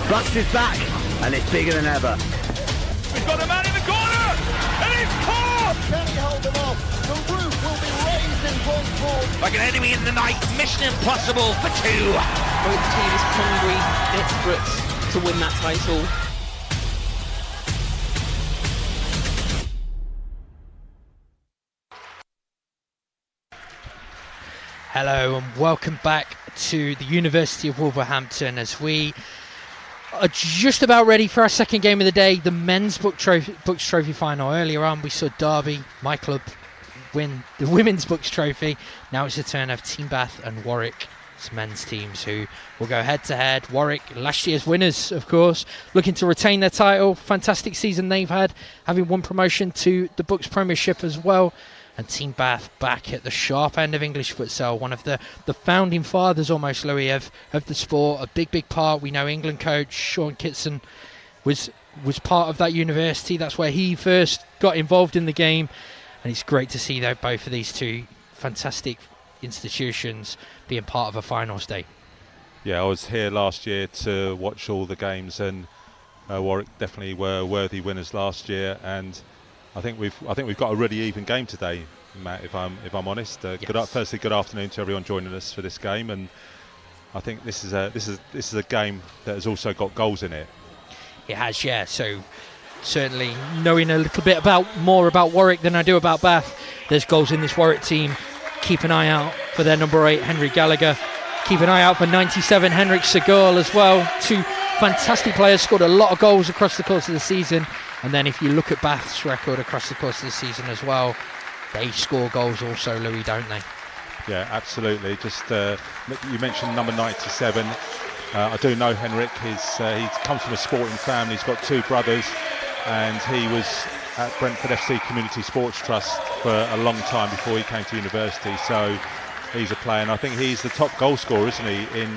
Bucks is back, and it's bigger than ever. We've got a man in the corner, and it's caught! Can he hold them off? The roof will be raised in Wolfsburg. Like an enemy in the night, mission impossible for two. Both teams hungry, desperate to win that title. Hello and welcome back to the University of Wolverhampton as we are just about ready for our second game of the day, the men's Books Trophy final. Earlier on we saw Derby, my club, win the women's Books Trophy. Now it's the turn of Team Bath and Warwick, men's teams, who will go head to head. Warwick, last year's winners, of course, looking to retain their title. Fantastic season they've had, having won promotion to the Books Premiership as well. And Team Bath back at the sharp end of English futsal, one of the founding fathers almost, Louis, of the sport. A big part. We know England coach Sean Kitson was part of that university. That's where he first got involved in the game. And it's great to see that both of these two fantastic institutions being part of a finals day. Yeah, I was here last year to watch all the games, and Warwick definitely were worthy winners last year, and I think we've got a really even game today, Matt. If I'm honest, yes. Firstly, good afternoon to everyone joining us for this game, and I think this is a game that has also got goals in it. It has, yeah. So certainly knowing a little bit more about Warwick than I do about Bath, there's goals in this Warwick team. Keep an eye out for their number 8, Henry Gallagher. Keep an eye out for 97, Henrik Segal as well. Two fantastic players, scored a lot of goals across the course of the season. And then if you look at Bath's record across the course of the season as well, they score goals also, Louis, don't they? Yeah, absolutely. Just you mentioned number 97. I do know Henrik. He comes from a sporting family. He's got 2 brothers, and he was at Brentford FC Community Sports Trust for a long time before he came to university. So he's a player, and I think he's the top goal scorer, isn't he, in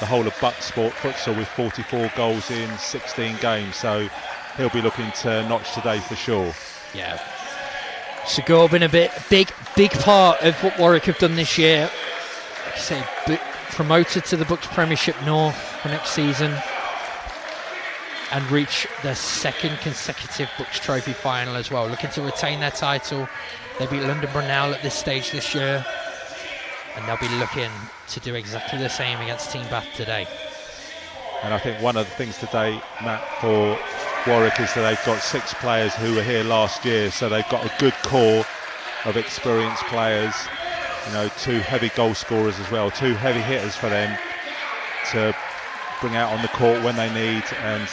the whole of Bucks Sport Futsal, with 44 goals in 16 games. So he'll be looking to notch today for sure. Yeah. Segal been a big part of what Warwick have done this year. Like I say, promoted to the Books Premiership North for next season and reach their second consecutive Books Trophy final as well. Looking to retain their title. They beat London Brunel at this stage this year, and they'll be looking to do exactly the same against Team Bath today. And I think one of the things today, Matt, for Warwick is that they've got 6 players who were here last year, so they've got a good core of experienced players. 2 heavy goal scorers as well, 2 heavy hitters for them to bring out on the court when they need. And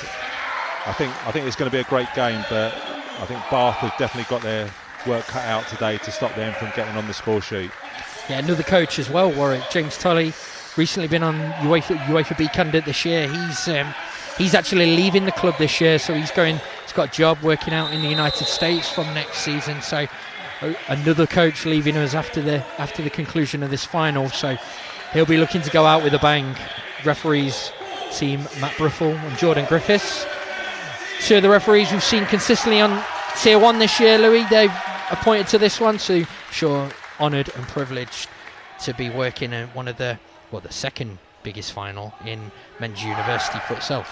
I think it's going to be a great game, but I think Bath have definitely got their work cut out today to stop them from getting on the score sheet. Yeah, another coach as well, Warwick, James Tully, recently been on UEFA B candidate this year. He's actually leaving the club this year, so he's got a job working out in the United States from next season. So another coach leaving us after the conclusion of this final. So he'll be looking to go out with a bang. Referees team Matt Bruffel and Jordan Griffiths. 2 of the referees we've seen consistently on Tier 1 this year, Louis. They've appointed to this one, so sure, honoured and privileged to be working in one of the second biggest final in men's university futsal.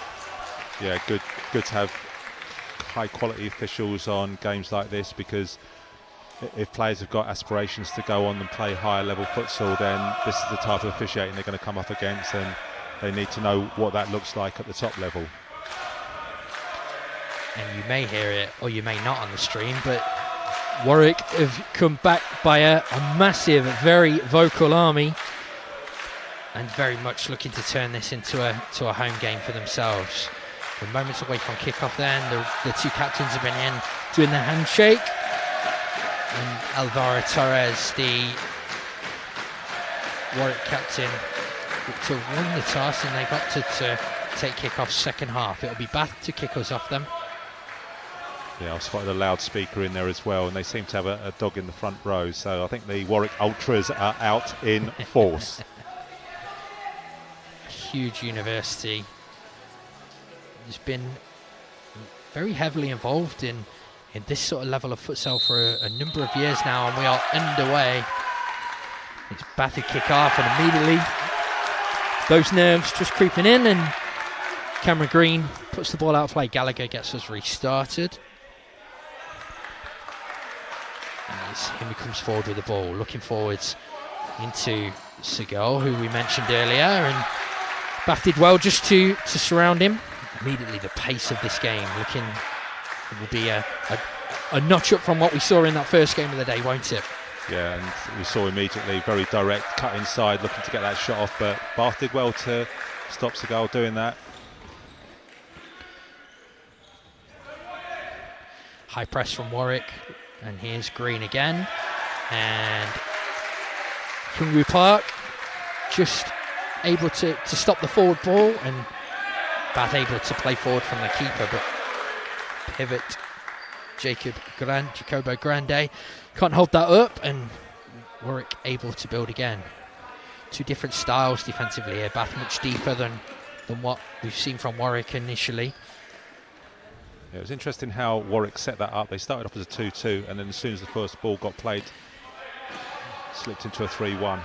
Yeah, good to have high quality officials on games like this, because if players have got aspirations to go on and play higher level futsal, then this is the type of officiating they're going to come up against, and they need to know what that looks like at the top level. And you may hear it or you may not on the stream, but Warwick have come back by a massive, very vocal army, and very much looking to turn this into a home game for themselves. We're moments away from kickoff then. The 2 captains have been in doing the handshake. And Alvaro Torres, the Warwick captain, to win the toss, and they've opted to take kickoff second half. It'll be Bath to kick us off them. Yeah, I've spotted a loudspeaker in there as well, and they seem to have a dog in the front row. So I think the Warwick Ultras are out in force. Huge university. He's been very heavily involved in this sort of level of futsal for a number of years now, and we are underway. It's Bath to kick off, and immediately those nerves just creeping in, and Cameron Green puts the ball out of play. Gallagher gets us restarted. And it's him who comes forward with the ball, looking forwards into Segal, who we mentioned earlier, and Bath did well just to surround him. Immediately the pace of this game looking, it will be a notch up from what we saw in that first game of the day, won't it? Yeah, and we saw immediately very direct, cut inside, looking to get that shot off, but Bath did well to stop Segal doing that. High press from Warwick, and here's Green again, and Kungwu Park just able to stop the forward ball, and Bath able to play forward from the keeper, but pivot Jacobo Grande can't hold that up, and Warwick able to build again. Two different styles defensively here. Bath much deeper than what we've seen from Warwick initially. Yeah, it was interesting how Warwick set that up. They started off as a 2-2, and then as soon as the first ball got played, slipped into a 3-1.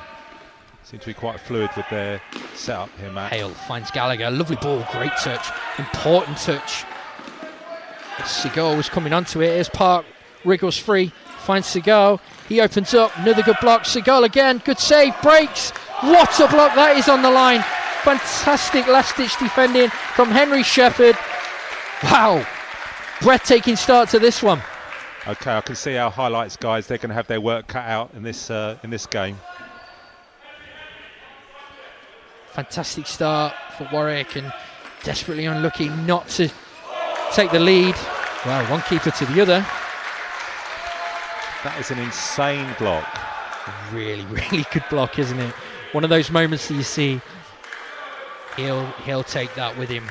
Seemed to be quite fluid with their setup here, Matt. Hale finds Gallagher, lovely ball, great touch, important touch. Segal was coming onto it. Here's Park, wriggles free, finds Segal. He opens up, another good block. Segal again, good save, breaks. What a block that is on the line. Fantastic last-ditch defending from Henry Shepherd. Wow, breathtaking start to this one. Okay, I can see our highlights guys. They're going to have their work cut out in this game. Fantastic start for Warwick, and desperately unlucky not to take the lead. Well, one keeper to the other. That is an insane block. Really, really good block, isn't it? One of those moments that you see. He'll take that with him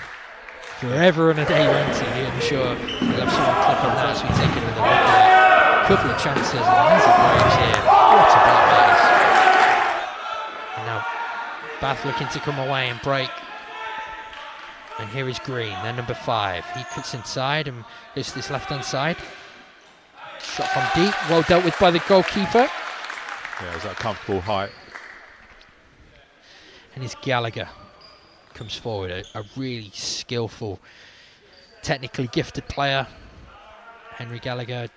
forever and a day, won't he? I'm sure he'll have someone clip on that as we take another look at it. A couple of chances, and as it breaks here, what a block that is. And now Bath looking to come away and break. And here is Green, then number 5. He cuts inside and goes to this left-hand side. Shot from deep, well dealt with by the goalkeeper. Yeah, it was that comfortable height. And his Gallagher comes forward, a really skillful, technically gifted player. Henry Gallagher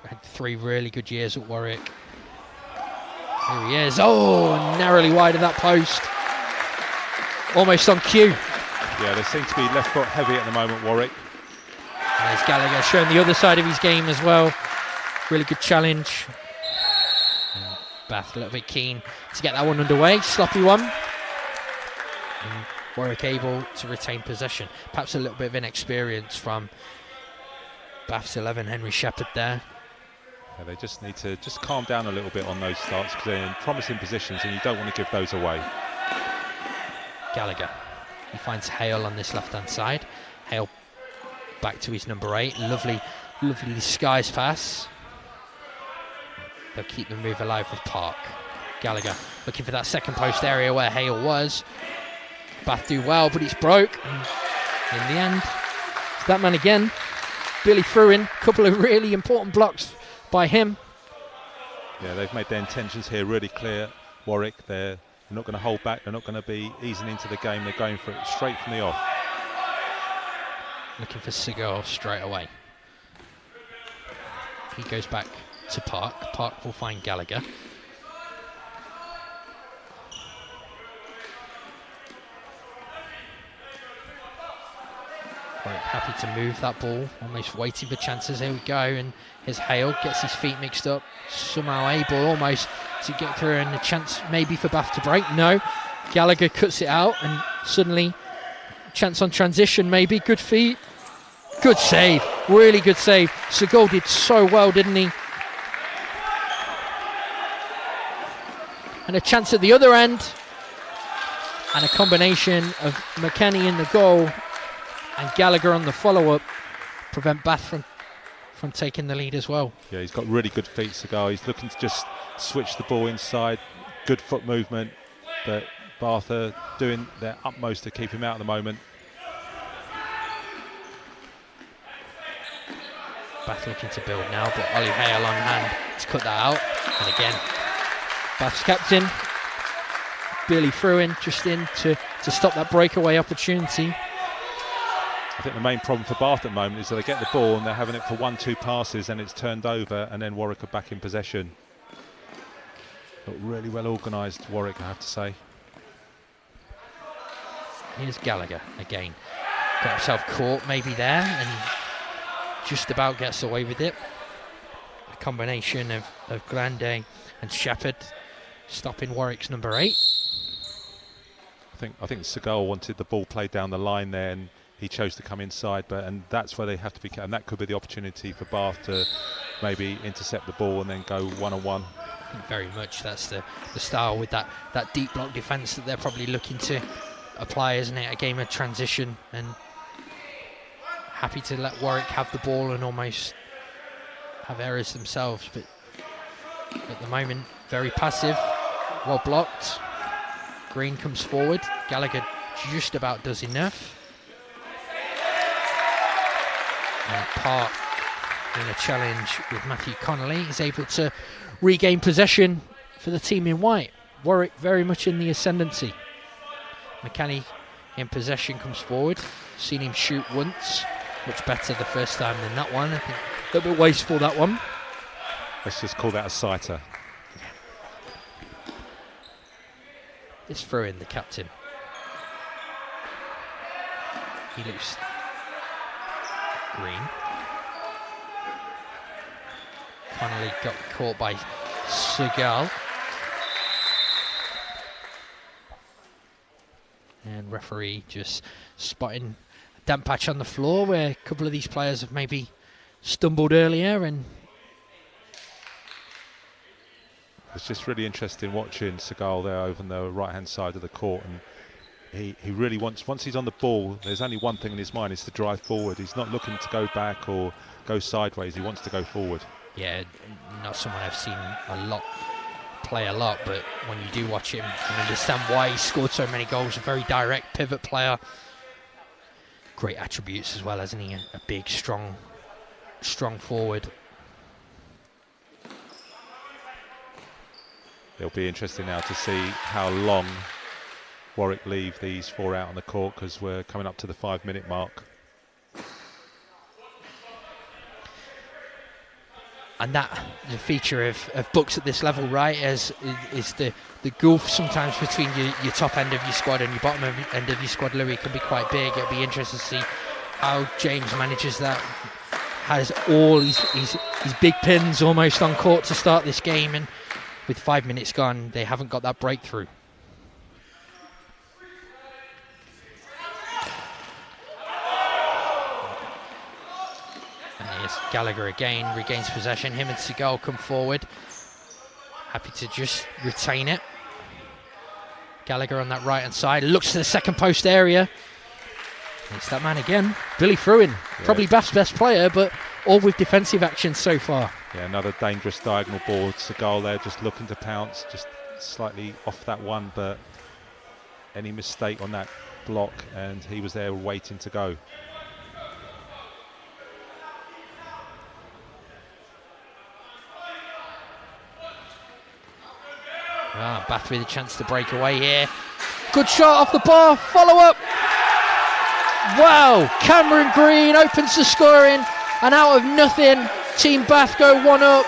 had 3 really good years at Warwick. Here he is. Oh, narrowly wide of that post. Almost on cue. Yeah, they seem to be left foot heavy at the moment, Warwick. And there's Gallagher showing the other side of his game as well. Really good challenge. And Bath a little bit keen to get that one underway. Sloppy one. And Warwick able to retain possession. Perhaps a little bit of inexperience from Bath's 11, Henry Shepherd there. Yeah, they just need to calm down a little bit on those starts, because they're in promising positions and you don't want to give those away. Gallagher. He finds Hale on this left-hand side. Hale back to his number 8. Lovely disguise pass. They'll keep the move alive with Park. Gallagher looking for that second post area where Hale was. Bath do well, but it's broke. And in the end, it's that man again. Billy Fruin. A couple of really important blocks by him. Yeah, they've made their intentions here really clear. Warwick, they're not going to hold back. They're not going to be easing into the game. They're going for it straight from the off. Looking for Segal straight away. He goes back to Park. Park will find Gallagher. Warwick happy to move that ball, almost waiting for chances. Here we go, and here's Hale, gets his feet mixed up, somehow able almost to get through, and a chance maybe for Bath to break. No, Gallagher cuts it out, and suddenly chance on transition maybe. Good feet, good save, really good save. Segal did so well, didn't he? And a chance at the other end, and a combination of McKennie in the goal and Gallagher on the follow-up prevent Bath from taking the lead as well. Yeah, he's got really good feet, Segal. He's looking to just switch the ball inside. Good foot movement, but Bath are doing their utmost to keep him out at the moment. Bath looking to build now, but Ollie Hale on hand to cut that out. And again, Bath's captain, Billy Fruin, just in to stop that breakaway opportunity. I think the main problem for Bath at the moment is that they get the ball and they're having it for 1-2 passes and it's turned over, and then Warwick are back in possession. Not really well organised, Warwick, I have to say. Here's Gallagher again. Got himself caught maybe there and just about gets away with it. A combination of Grande and Shepherd stopping Warwick's number 8. I think Seagal wanted the ball played down the line there, and he chose to come inside, and that's where they have to be, and that could be the opportunity for Bath to maybe intercept the ball and then go one-on-one. Very much that's the style with that deep block defence that they're probably looking to apply, isn't it? A game of transition, and happy to let Warwick have the ball and almost have errors themselves, but at the moment very passive, well blocked. Green comes forward, Gallagher just about does enough. And Park in a challenge with Matthew Connolly is able to regain possession for the team in white. Warwick very much in the ascendancy. McCanny in possession comes forward. Seen him shoot once, much better the first time than that one. I think a little bit wasteful, that one. Let's just call that a sighter. It's through in the captain. He looks Green. Connolly got caught by Seagal. And referee just spotting a damp patch on the floor where a couple of these players have maybe stumbled earlier, and it's just really interesting watching Seagal there over on the right hand side of the court, and he really once he's on the ball, there's only one thing in his mind, is to drive forward. He's not looking to go back or go sideways, he wants to go forward. Yeah, not someone I've seen play a lot, but when you do watch him, you understand why he scored so many goals. A very direct pivot player. Great attributes as well, hasn't he? A big, strong forward. It'll be interesting now to see how long Warwick leave these 4 out on the court, because we're coming up to the 5-minute mark. And that the feature of books at this level, right, is the gulf sometimes between your top end of your squad and your bottom end of your squad, Louis, can be quite big. It'll be interesting to see how James manages that. Has all his big pins almost on court to start this game, and with 5 minutes gone, they haven't got that breakthrough. And here's Gallagher again, regains possession. Him and Seagal come forward. Happy to just retain it. Gallagher on that right-hand side, looks to the second post area. It's that man again, Billy Fruin. Yeah. Probably Bath's best player, but all with defensive action so far. Yeah, another dangerous diagonal ball. Seagal there just looking to pounce, just slightly off that one, but any mistake on that block and he was there waiting to go. Bath with a chance to break away here. Good shot off the bar, follow up. Wow, Cameron Green opens the scoring, and out of nothing, Team Bath go 1 up.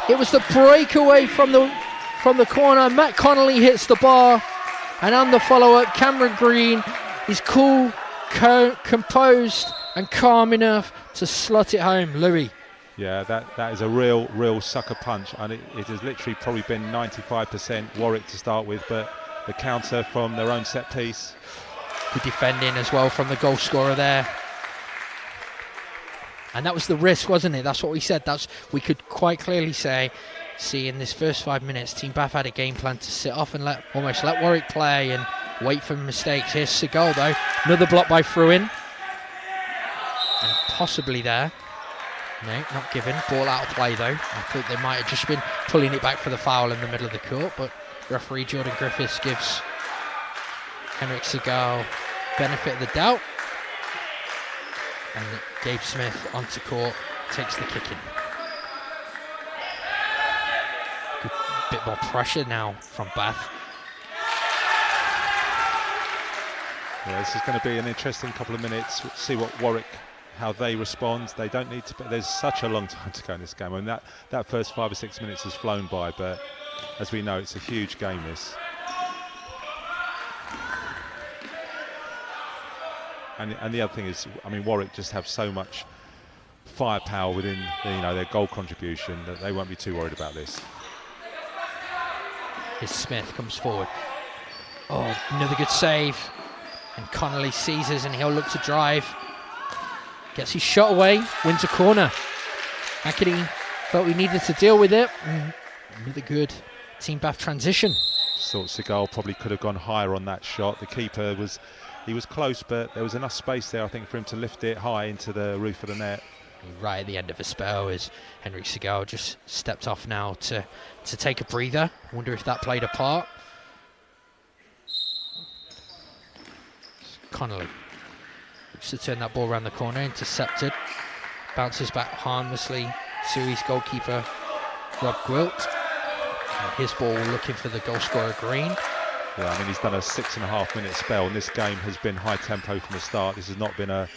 It was the breakaway from the corner. Matt Connolly hits the bar, and on the follow-up, Cameron Green is cool, composed, and calm enough to slot it home. Louis. Yeah, that is a real sucker punch, and it has literally probably been 95% Warwick to start with, but the counter from their own set piece. Good defending as well from the goal scorer there. And that was the risk, wasn't it? That's what we said. We could quite clearly say, see, in this first 5 minutes, Team Bath had a game plan to sit off and almost let Warwick play and wait for mistakes. Here's Seagal, though. Another block by Fruin. And possibly there. No, not given. Ball out of play, though. I thought they might have just been pulling it back for the foul in the middle of the court, but referee Jordan Griffiths gives Henrik Seagal benefit of the doubt. And Gabe Smith onto court, takes the kick in. Good bit more pressure now from Bath. Yeah, this is going to be an interesting couple of minutes. See what Warwick, how they respond. They don't need to. There's such a long time to go in this game. I mean, that first 5 or 6 minutes has flown by, but as we know, it's a huge game. This. And the other thing is, I mean, Warwick just have so much firepower within their goal contribution that they won't be too worried about this. Here's Smith, comes forward. Oh, another good save. And Connolly seizes and he'll look to drive. Gets his shot away, wins a corner. McAdee felt we needed to deal with it. Another good Team Bath transition. Thought Seagal probably could have gone higher on that shot. The keeper was close, but there was enough space there, I think, for him to lift it high into the roof of the net. Right at the end of a spell as Henrik Seagal just stepped off now to take a breather. Wonder if that played a part. Connolly looks to turn that ball around the corner, intercepted. Bounces back harmlessly to his goalkeeper, Rob Gwilt. His ball looking for the goal scorer, Green. Yeah, I mean, he's done a 6.5 minute spell, and this game has been high tempo from the start. This has not been a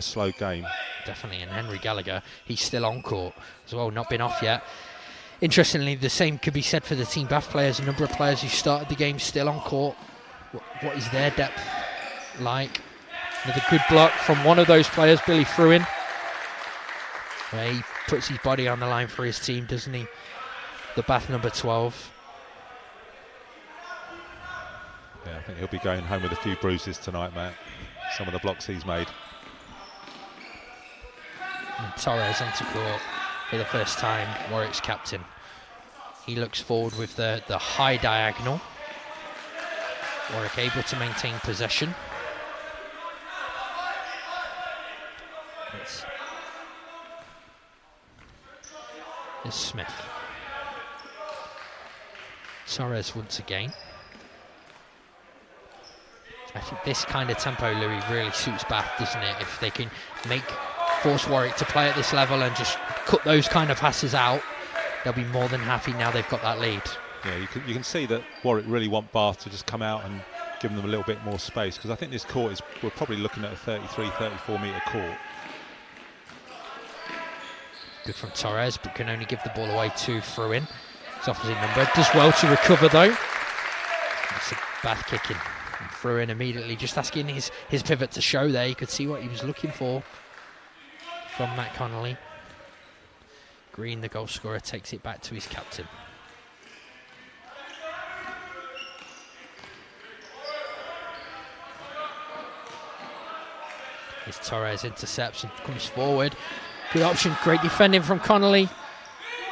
slow game. Definitely, and Henry Gallagher, he's still on court as well, not been off yet. Interestingly, the same could be said for the Team Bath players. A number of players who started the game still on court. What is their depth like? Another good block from one of those players, Billy Fruin. Where he puts his body on the line for his team, doesn't he? The Bath number 12. Yeah, I think he'll be going home with a few bruises tonight, Matt. Some of the blocks he's made. And Torres onto court for the first time, Warwick's captain. He looks forward with the high diagonal. Warwick able to maintain possession. It's Smith. Torres once again. I think this kind of tempo, Louis, really suits Bath, doesn't it? If they can force Warwick to play at this level and just cut those kind of passes out, they'll be more than happy now they've got that lead. Yeah, you can see that Warwick really want Bath to just come out and give them a little bit more space, because I think this court we're probably looking at a 33, 34 metre court. Good from Torres, but can only give the ball away to Fruin. His opposite number does well to recover though. It's a Bath kicking. And Fruin immediately just asking his pivot to show there. You could see what he was looking for from Matt Connolly. Green, the goal scorer, takes it back to his captain. As Torres intercepts and comes forward. Good option, great defending from Connolly.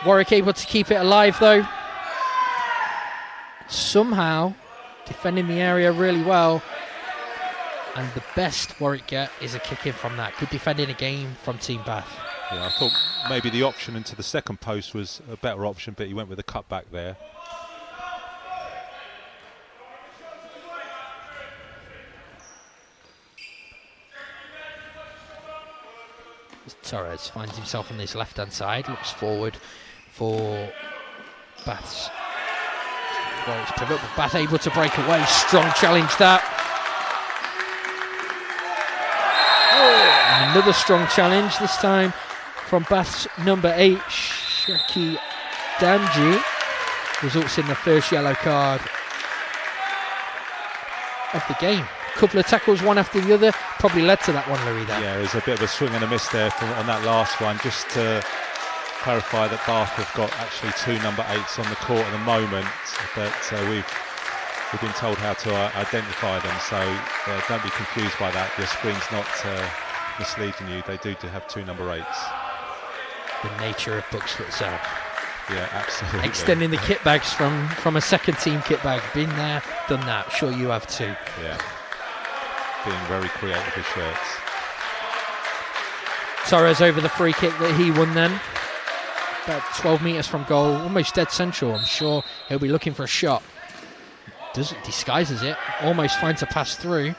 Warwick able to keep it alive though. Somehow defending the area really well. And the best Warwick get is a kick in from that. Good defending again from Team Bath. Yeah, I thought maybe the option into the second post was a better option, but he went with a cutback there. Torres finds himself on this left-hand side, looks forward for Bath's Warwick's pivot, but Bath able to break away. Strong challenge that. Oh, and another strong challenge, this time from Bath's number 8, Shaki Damji. Results in the first yellow card of the game. Couple of tackles, one after the other, probably led to that one, Louis. There. Yeah, there's a bit of a swing and a miss there on that last one. Just to clarify that Bath have got actually 2 number 8s on the court at the moment, but we've been told how to identify them, so don't be confused by that. Your screen's not misleading you. They do have 2 number 8s. The nature of Bucks Futsal. Yeah, absolutely. Extending the kit bags from a second team kit bag. Been there, done that. Sure, you have too. Yeah. Being very creative with shirts. Torres over the free kick that he won then. About 12 metres from goal, almost dead central. I'm sure he'll be looking for a shot. Disguises it, almost finds a pass through.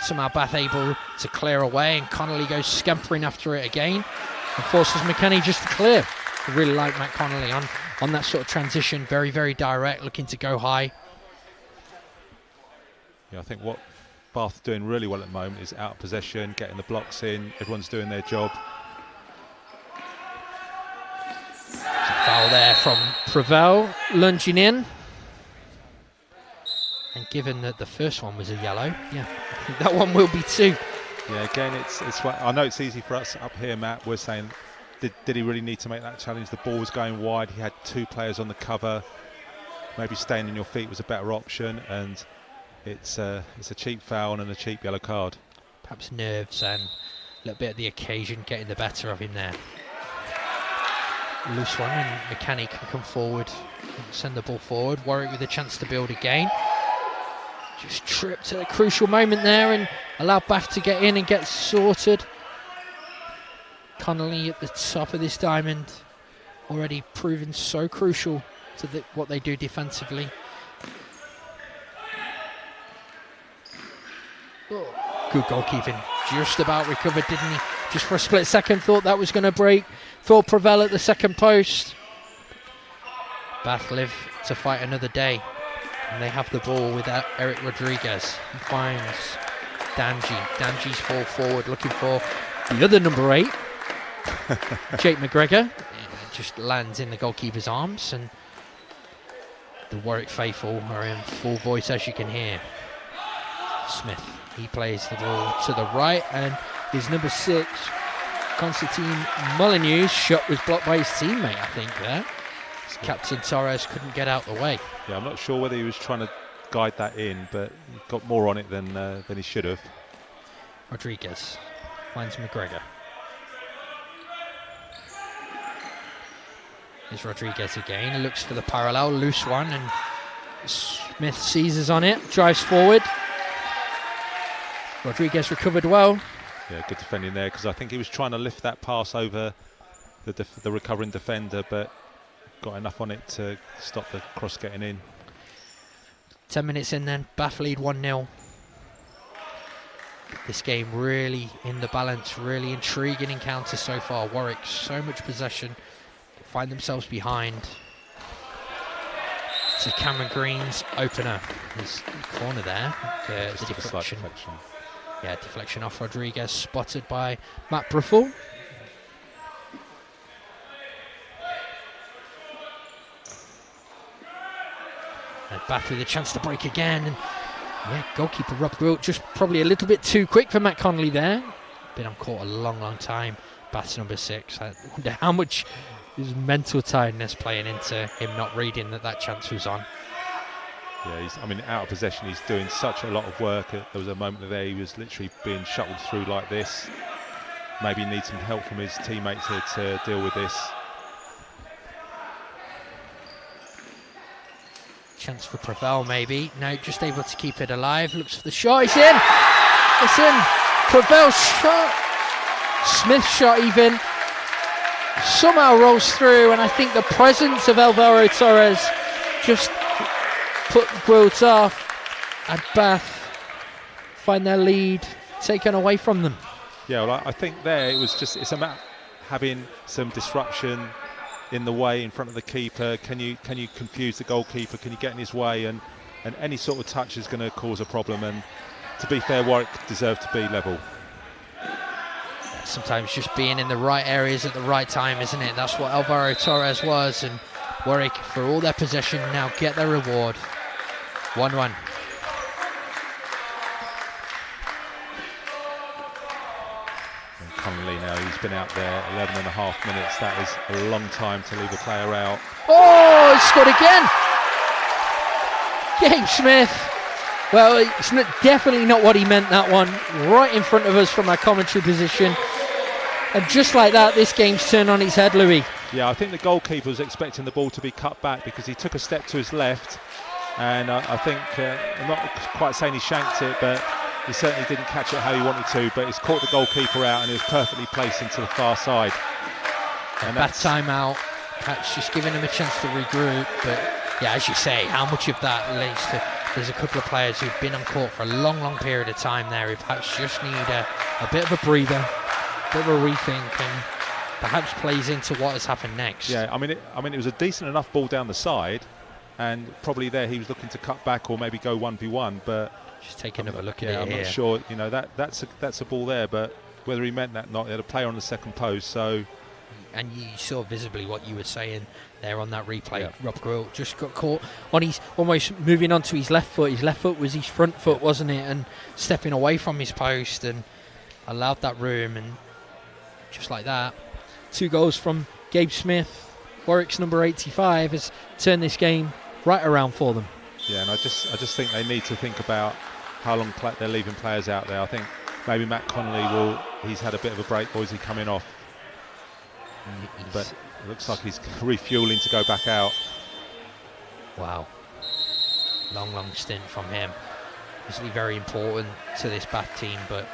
Somehow Bath able to clear away, and Connolly goes scampering after it again and forces McKenny just to clear. I really like Matt Connolly on that sort of transition. Very, very direct, looking to go high. Yeah, I think what Bath are doing really well at the moment is out of possession, getting the blocks in, everyone's doing their job. Foul there from Prevel, lunging in. And given that the first one was a yellow, yeah, I think that one will be too. Yeah, again, it's. I know it's easy for us up here, Matt. We're saying, did he really need to make that challenge? The ball was going wide. He had 2 players on the cover. Maybe staying on your feet was a better option, and it's a cheap foul and a cheap yellow card. Perhaps nerves and a little bit of the occasion getting the better of him there. Loose one, and McCanny can come forward and send the ball forward. Warwick with a chance to build again. Just tripped at a crucial moment there and allowed Bath to get in and get sorted. Connolly at the top of this diamond, already proven so crucial to what they do defensively. Oh, good goalkeeping. Just about recovered, didn't he? Just for a split second, thought that was going to break. Thought Prevel at the second post. Bath live to fight another day. And they have the ball with Eric Rodriguez. He finds Danji. Danji's fall forward looking for the other number 8. Jake McGregor. It just lands in the goalkeeper's arms, and the Warwick faithful are in full voice, as you can hear. Smith, he plays the ball to the right, and his number 6, Constantine Molyneux's shot was blocked by his teammate, I think, there. Captain Torres couldn't get out the way. Yeah, I'm not sure whether he was trying to guide that in, but he got more on it than he should have. Rodriguez finds McGregor. Here's Rodriguez again, looks for the parallel, loose one, and Smith seizes on it, drives forward. Rodriguez recovered well. Yeah, good defending there, because I think he was trying to lift that pass over the recovering defender, but got enough on it to stop the cross getting in. 10 minutes in then, Bath lead 1-0. This game really in the balance, really intriguing encounter so far. Warwick, so much possession, find themselves behind. To Cameron Green's opener. His corner there for the deflection. Yeah, deflection off Rodriguez, spotted by Matt Bruffel. And Bath with a chance to break again. And yeah, goalkeeper Rob Gwilt just probably a little bit too quick for Matt Connolly there. Been on court a long time. Bath's number 6. I wonder how much his mental tiredness playing into him not reading that chance was on. Yeah, out of possession, he's doing such a lot of work. There was a moment there he was literally being shuttled through like this. Maybe he needs some help from his teammates here to deal with this. Chance for Prevel maybe. No, just able to keep it alive. Looks for the shot. It's in! It's in! Prevel's shot. Smith's shot even. Somehow rolls through, and I think the presence of Alvaro Torres just put Gwilt off, and Bath find their lead taken away from them. Yeah, well, I think there it's about having some disruption in the way in front of the keeper. Can you confuse the goalkeeper? Can you get in his way? And any sort of touch is going to cause a problem. And to be fair, Warwick deserved to be level. Sometimes just being in the right areas at the right time, isn't it? That's what Alvaro Torres was, and Warwick, for all their possession, now get their reward. 1-1. Connolly now, he's been out there 11 and a half minutes. That is a long time to leave a player out. Oh, he scored again! Gabe Smith. Well, it's definitely not what he meant, that one. Right in front of us from our commentary position. And just like that, this game's turned on its head, Louis. Yeah, I think the goalkeeper was expecting the ball to be cut back because he took a step to his left. And I think, I'm not quite saying he shanked it, but he certainly didn't catch it how he wanted to. But he's caught the goalkeeper out, and it was perfectly placed into the far side. And bad timeout, perhaps just giving him a chance to regroup. But yeah, as you say, how much of that leads to... There's a couple of players who've been on court for a long period of time there who perhaps just need a bit of a breather, a bit of a rethink, and perhaps plays into what has happened next. Yeah, I mean it was a decent enough ball down the side, and probably there he was looking to cut back or maybe go 1v1, but just take another look at yeah, it. I'm here. not sure. You know, that's a ball there, but whether he meant that or not, he had a player on the second post, so. And you saw visibly what you were saying there on that replay. Yeah. Rob Grill just got caught on his, almost moving on to his left foot. His left foot was his front foot, wasn't it? And stepping away from his post and allowed that room. And just like that, 2 goals from Gabe Smith. Warwick's number 85 has turned this game right around for them. Yeah, and I just think they need to think about how long they're leaving players out there. I think maybe Matt Connolly he's had a bit of a break, or is he coming off? But it looks like he's refueling to go back out. Wow. Long stint from him. Obviously very important to this Bath team, but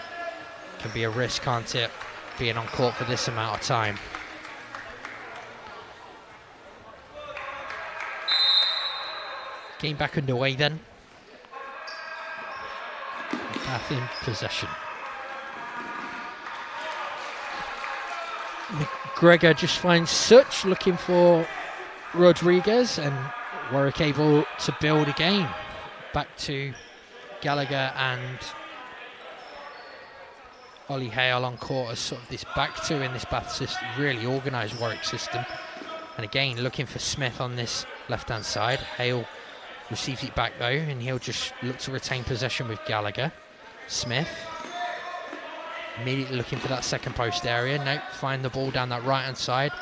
can be a risk, can't it, being on court for this amount of time. Game back underway then. Bath in possession. McGregor just finds Such looking for Rodriguez, and Warwick able to build again. Back to Gallagher and Ollie Hale on court as sort of this back two in this Bath system, really organised Warwick system. And again looking for Smith on this left hand side. Hale receives it back though, and he'll just look to retain possession with Gallagher. Smith immediately looking for that second post area. Nope, find the ball down that right hand side.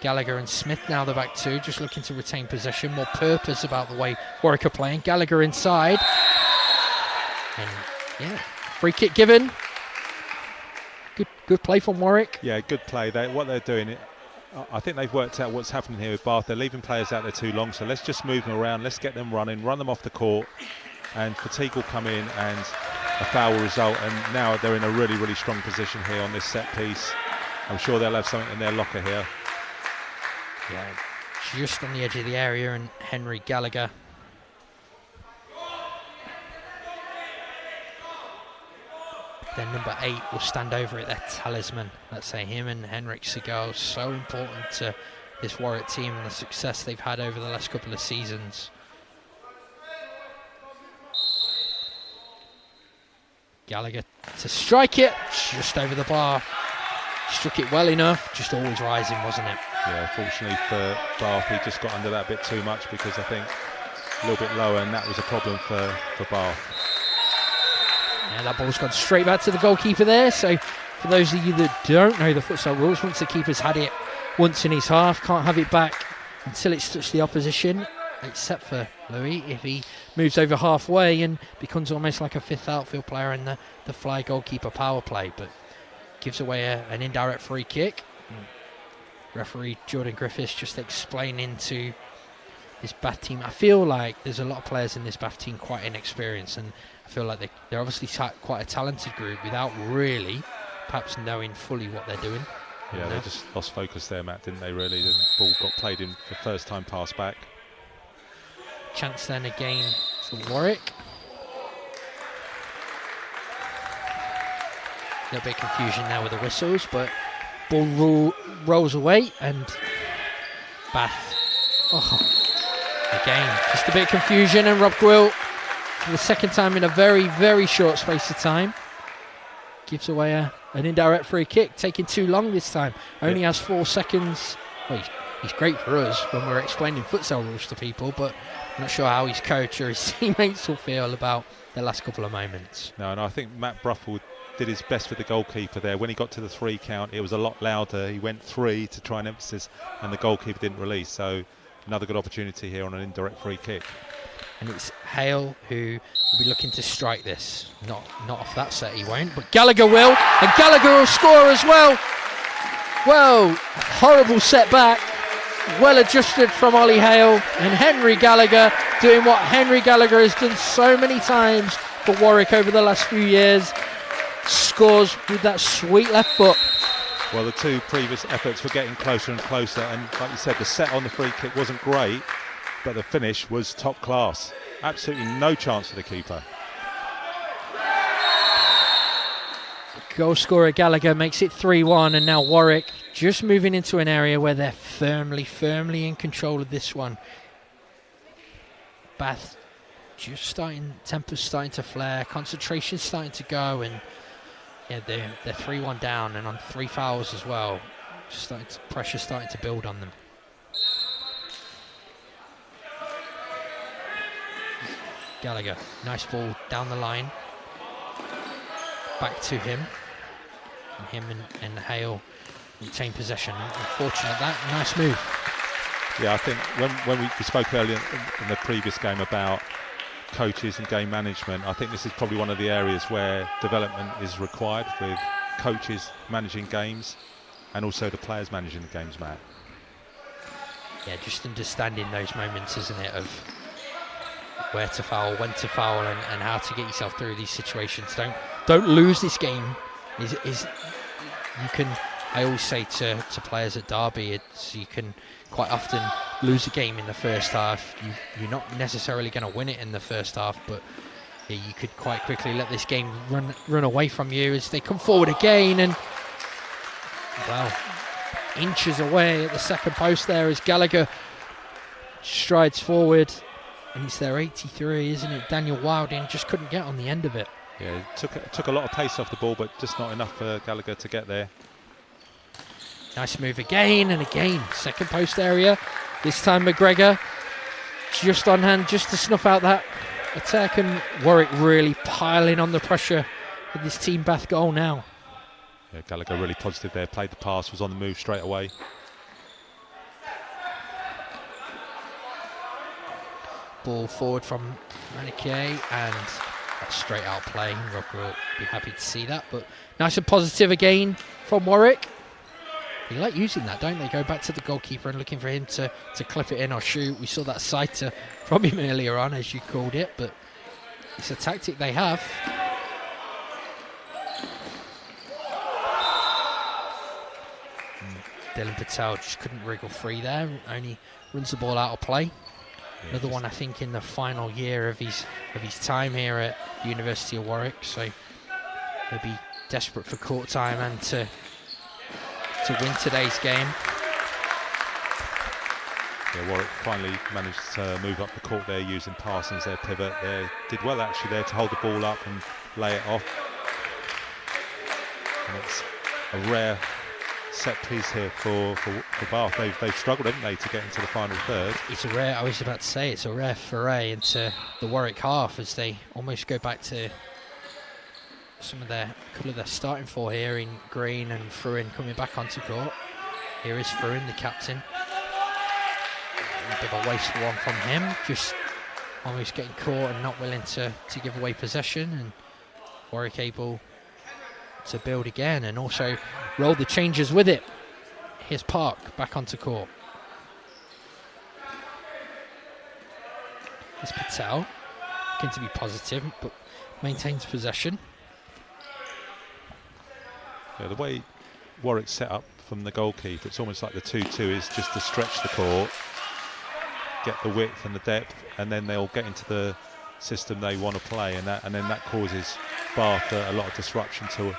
Gallagher and Smith now the back two, just looking to retain possession. More purpose about the way Warwick are playing. Gallagher inside. And yeah, free kick given. Good play from Warwick. Yeah, good play. What they're doing, I think they've worked out what's happening here with Bath. They're leaving players out there too long, so let's just move them around. Let's get them running, run them off the court, and fatigue will come in and a foul will result. And now they're in a really strong position here on this set piece. I'm sure they'll have something in their locker here. Yeah, just on the edge of the area, and Henry Gallagher. Then number 8 will stand over it, their talisman. Let's say him and Henrik Segal, so important to this Warwick team and the success they've had over the last couple of seasons. Gallagher to strike it, just over the bar. Struck it well enough, just always rising, wasn't it? Yeah, fortunately for Bath, he just got under that a bit too much, because I think a little bit lower, and that was a problem for Bath. Yeah, that ball's gone straight back to the goalkeeper there. So for those of you that don't know the futsal rules, once the keeper's had it once in his half, can't have it back until it's touched the opposition, except for Louis, if he moves over halfway and becomes almost like a fifth outfield player in the fly goalkeeper power play, but gives away an indirect free kick. Referee Jordan Griffiths just explaining to this Bath team. I feel like there's a lot of players in this Bath team quite inexperienced, and I feel like they're obviously quite a talented group without really perhaps knowing fully what they're doing. Yeah, they just lost focus there, Matt, didn't they, really? The ball got played in for first time pass back. Chance then again for Warwick. A little bit of confusion now with the whistles, but ball rolls away, and Bath. Again, just a bit of confusion, and Rob Gwilt, for the second time in a very short space of time, gives away an indirect free kick, taking too long this time. Only has 4 seconds. Well, he's great for us when we're explaining futsal rules to people, but I'm not sure how his coach or his teammates will feel about the last couple of moments. No, I think Matt Bruffel did his best with the goalkeeper there. When he got to the 3 count, it was a lot louder. He went 3 to try and emphasis, and the goalkeeper didn't release. So another good opportunity here on an indirect free kick. And it's Hale who will be looking to strike this. Not off that set, he won't, but Gallagher will, and Gallagher will score as well. Well, horrible setback. Well adjusted from Ollie Hale, and Henry Gallagher doing what Henry Gallagher has done so many times for Warwick over the last few years. Scores with that sweet left foot. Well, the 2 previous efforts were getting closer and closer, and like you said, the set on the free kick wasn't great, but the finish was top class. Absolutely no chance for the keeper. Goal scorer Gallagher makes it 3-1, and now Warwick just moving into an area where they're firmly in control of this one. Bath temper's starting to flare, concentration's starting to go, and yeah, they're 3-1 down, and on 3 fouls as well. Pressure starting to build on them. Gallagher, nice ball down the line. Back to him. And him and Hale retain possession. Unfortunate that. Nice move. Yeah, I think when we spoke earlier in the previous game about coaches and game management, I think this is probably one of the areas where development is required, with coaches managing games and also the players managing the games, Matt. Yeah, just understanding those moments, isn't it, of where to foul, when to foul, and how to get yourself through these situations. Don't lose this game. I always say to players at Derby, you can quite often lose a game in the first half. You're not necessarily going to win it in the first half, but yeah, you could quite quickly let this game run away from you as they come forward again, and well, inches away at the second post there as Gallagher strides forward, and it's their 83, isn't it? Daniel Wilding just couldn't get on the end of it. Yeah, it took a lot of pace off the ball, but just not enough for Gallagher to get there. Nice move again and again. Second post area. This time McGregor just on hand, just to snuff out that attack, and Warwick really piling on the pressure with this Team Bath goal now. Yeah, Gallagher really positive there. Played the pass, was on the move straight away. Ball forward from Manique, and a straight out play. Rock will be happy to see that, but nice and positive again from Warwick. They like using that, don't they? Go back to the goalkeeper and looking for him to clip it in or shoot. We saw that sighter from him earlier on, as you called it, but it's a tactic they have. Dylan Patel just couldn't wriggle free there, only runs the ball out of play. Yeah, another one, I think, in the final year of his time here at the University of Warwick, so he'll be desperate for court time and to win today's game. Yeah, Warwick finally managed to move up the court there using Parsons, their pivot. They did well actually there to hold the ball up and lay it off. And it's a rare set piece here for Bath. They've struggled, haven't they, to get into the final third. It's a rare, I was about to say, it's a rare foray into the Warwick half as they almost go back to a couple of their starting four here in Green and Fruin coming back onto court. Here is Fruin, the captain. A bit of a wasteful one from him, just almost getting caught and not willing to give away possession, and Warwick able to build again and also roll the changes with it. Here's Park back onto court. Here's Patel, looking to be positive but maintains possession. Yeah, the way Warwick set up from the goalkeeper, it's almost like the 2-2 is just to stretch the court, get the width and the depth, and then they'll get into the system they want to play, and then that causes Bath a lot of disruption to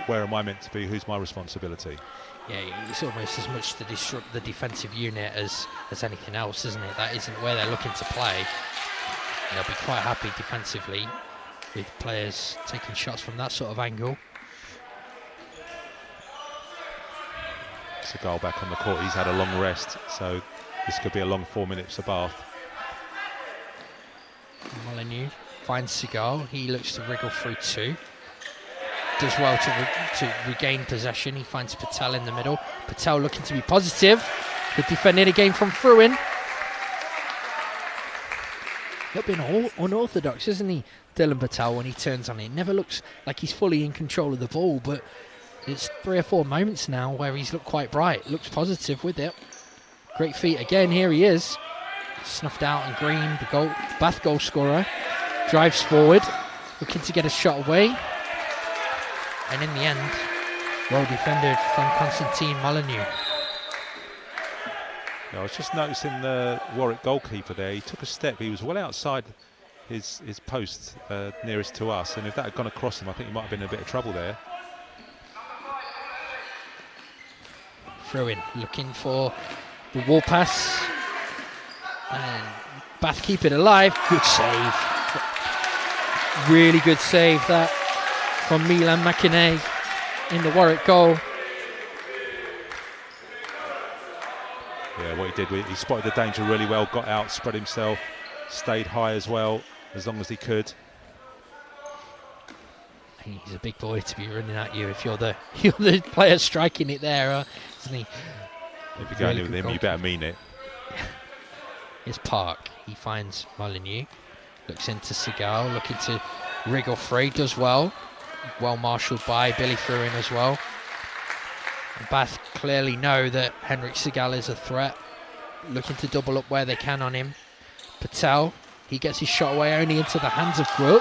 where am I meant to be, who's my responsibility. Yeah, it's almost as much to disrupt the defensive unit as anything else, isn't it? That isn't where they're looking to play. They'll be quite happy defensively with players taking shots from that sort of angle. Seagal back on the court. He's had a long rest, so this could be a long 4 minutes for Bath. Molyneux finds Seagal. He looks to wriggle through two. Does well to regain possession. He finds Patel in the middle. Patel looking to be positive. Good defending again from Fruin. A little bit unorthodox, isn't he, Dylan Patel, when he turns on it? Never looks like he's fully in control of the ball, but it's 3 or 4 moments now where he's looked quite bright. Looks positive with it. Great feet again. Here he is. Snuffed out in Green, the Bath goal scorer. Drives forward, looking to get a shot away. And in the end, well defended from Constantine Molyneux. I was just noticing the Warwick goalkeeper there. He took a step. He was well outside his post nearest to us, and if that had gone across him, I think he might have been in a bit of trouble there. Fruin looking for the wall pass, and Bath keep it alive. Good save. Really good save that from Milan Makiné in the Warwick goal. Yeah, what he did, he spotted the danger really well, got out, spread himself, stayed high as well, as long as he could. He's a big boy to be running at you if you're the player striking it there, isn't he? If you're going in with him, you better mean it. Here's Park. He finds Molyneux, looks into Segal, looking to wriggle free, does well. Well marshalled by Billy Fruin as well. And Bath clearly know that Henrik Segal is a threat, looking to double up where they can on him. Patel, he gets his shot away only into the hands of Groot.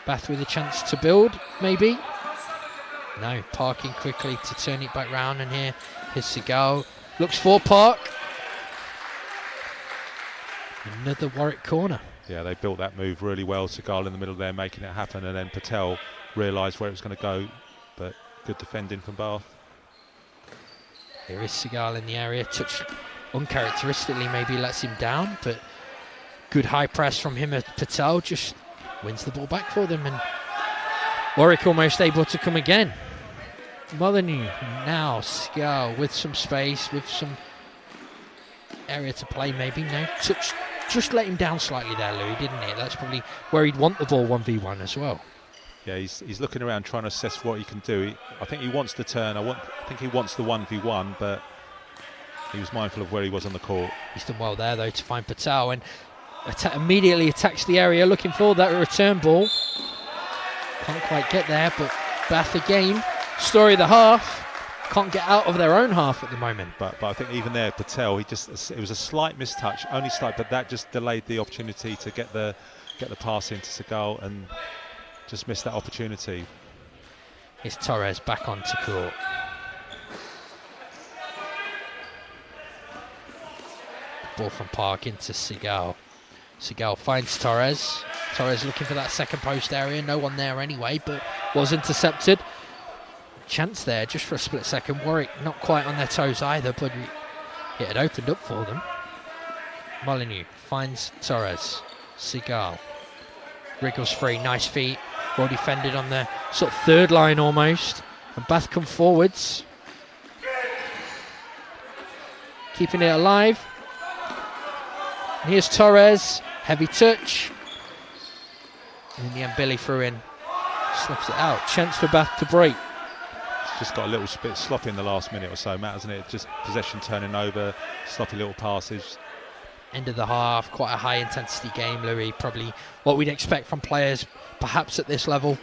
Bath with a chance to build, maybe. No, Parking quickly to turn it back round, and here's Segal. Looks for Park. Another Warwick corner. Yeah, they built that move really well. Segal in the middle there making it happen, and then Patel realised where it was going to go, but good defending from Bath. Here is Segal in the area. Touch uncharacteristically maybe lets him down, but good high press from him at Patel. Just wins the ball back for them, and Warwick almost able to come again. Molyneux now, Segal with some space, with some area to play maybe. No, touch, just let him down slightly there, Louis, didn't he? That's probably where he'd want the ball 1v1 as well. Yeah, he's looking around trying to assess what he can do. I think he wants the turn. I think he wants the 1v1, but he was mindful of where he was on the court. He's done well there, though, to find Patel, and immediately attacks the area, looking for that return ball. Can't quite get there, but Bath again. Story of the half. Can't get out of their own half at the moment. But I think even there, Patel, it was a slight mistouch, only slight, but that just delayed the opportunity to get the pass into Segal, and just missed that opportunity. Here's Torres back onto court. Ball from Park into Segal. Segal finds Torres. Torres looking for that second post area. No one there anyway, but was intercepted. Chance there just for a split second. Warwick not quite on their toes either, but it had opened up for them. Molyneux finds Torres. Segal wriggles free. Nice feet. Well defended on the sort of third line almost. And Bath come forwards. Keeping it alive. And here's Torres. Heavy touch. And in the end, Billy Fruin snuffs it out. Chance for Bath to break. It's just got a little bit sloppy in the last minute or so, Matt, hasn't it? Just possession turning over, sloppy little passes. End of the half, quite a high intensity game, Louis. Probably what we'd expect from players, perhaps at this level.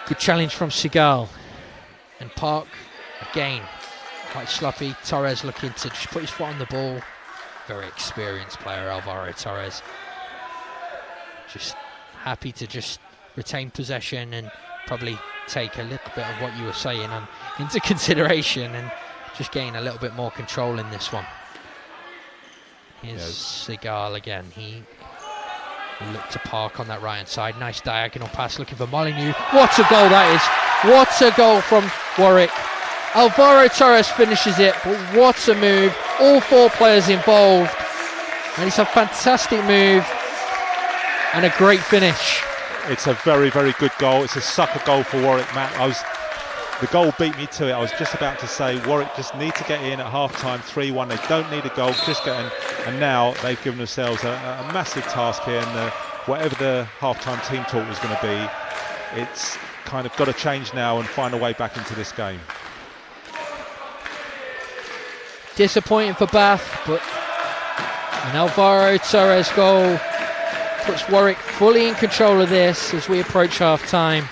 Good challenge from Segal. And Park, again, quite sloppy. Torres looking to just put his foot on the ball. Very experienced player, Alvaro Torres. Just happy to just retain possession and probably take a little bit of what you were saying into consideration and just gain a little bit more control in this one. Here's Segal again. He looked to Park on that right hand side. Nice diagonal pass looking for Molyneux. What a goal that is. What a goal from Warwick. Alvaro Torres finishes it, but what a move. All four players involved. And it's a fantastic move and a great finish. It's a very, very good goal. It's a sucker goal for Warwick, Matt. The goal beat me to it. I was just about to say Warwick just need to get in at half-time, 3-1. They don't need a goal, just get in. And now they've given themselves a massive task here. And whatever the half-time team talk was going to be, it's kind of got to change now and find a way back into this game. Disappointing for Bath, but an Alvaro Torres goal puts Warwick fully in control of this as we approach half-time.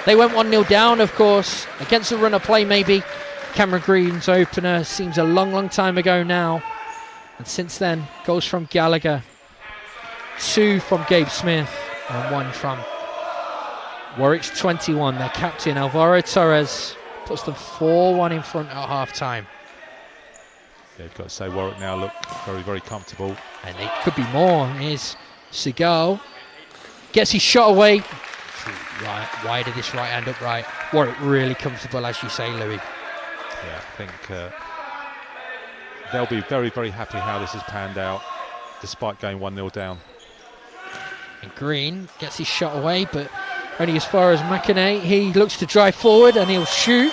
They went 1-0 down, of course, against the run of play maybe. Cameron Green's opener seems a long, long time ago now. And since then, goals from Gallagher, 2 from Gabe Smith, and 1 from Warwick's 21. Their captain, Alvaro Torres, puts them 4-1 in front at half-time. Yeah, you've got to say Warwick now look very, very comfortable. And it could be more. Here's Segal. Gets his shot away. Right, wide of this right hand upright. Warwick really comfortable, as you say, Louis. Yeah, I think they'll be very, very happy how this has panned out. despite going 1-0 down. And Green gets his shot away, but only as far as McInerney. He looks to drive forward and he'll shoot.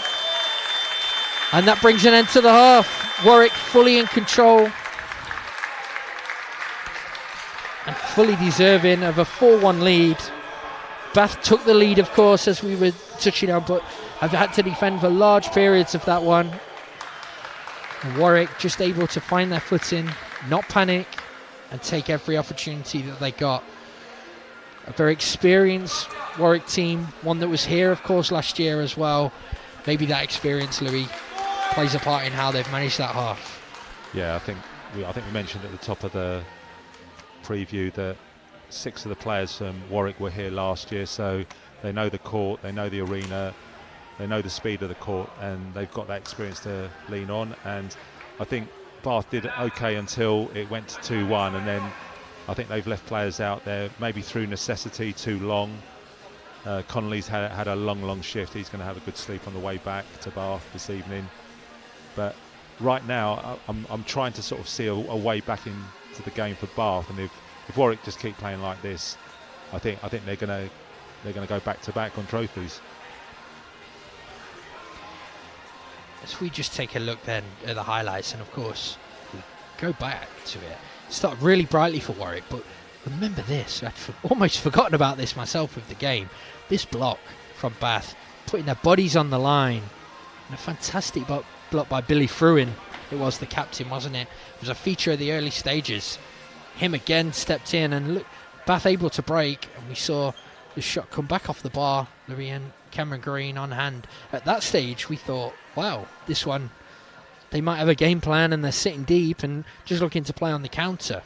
And that brings an end to the half. Warwick fully in control and fully deserving of a 4-1 lead. Bath took the lead, of course, as we were touching on, but have had to defend for large periods of that one. And Warwick just able to find their footing, not panic, and take every opportunity that they got. A very experienced Warwick team, one that was here, of course, last year as well. Maybe that experience, Louis, plays a part in how they've managed that half. Yeah, I think we mentioned at the top of the preview that 6 of the players from Warwick were here last year, so they know the court, they know the arena, they know the speed of the court, and they've got that experience to lean on. And I think Bath did okay until it went to 2-1, and then I think they've left players out there, maybe through necessity, too long. Connolly's had a long shift. He's going to have a good sleep on the way back to Bath this evening. But right now, I'm trying to sort of see a way back into the game for Bath, and if Warwick just keep playing like this, I think they're going to go back to back on trophies. As we just take a look then at the highlights, and of course we go back to it. Started really brightly for Warwick, but remember this, I'd almost forgotten about this myself with the game. This block from Bath, putting their bodies on the line, and a fantastic block by Billy Fruin. It was the captain, wasn't it? It was a feature of the early stages. Him again stepped in, and look, Bath able to break, and we saw the shot come back off the bar. Louis and Cameron Green on hand. At that stage we thought, wow, this one, they might have a game plan and they're sitting deep and just looking to play on the counter.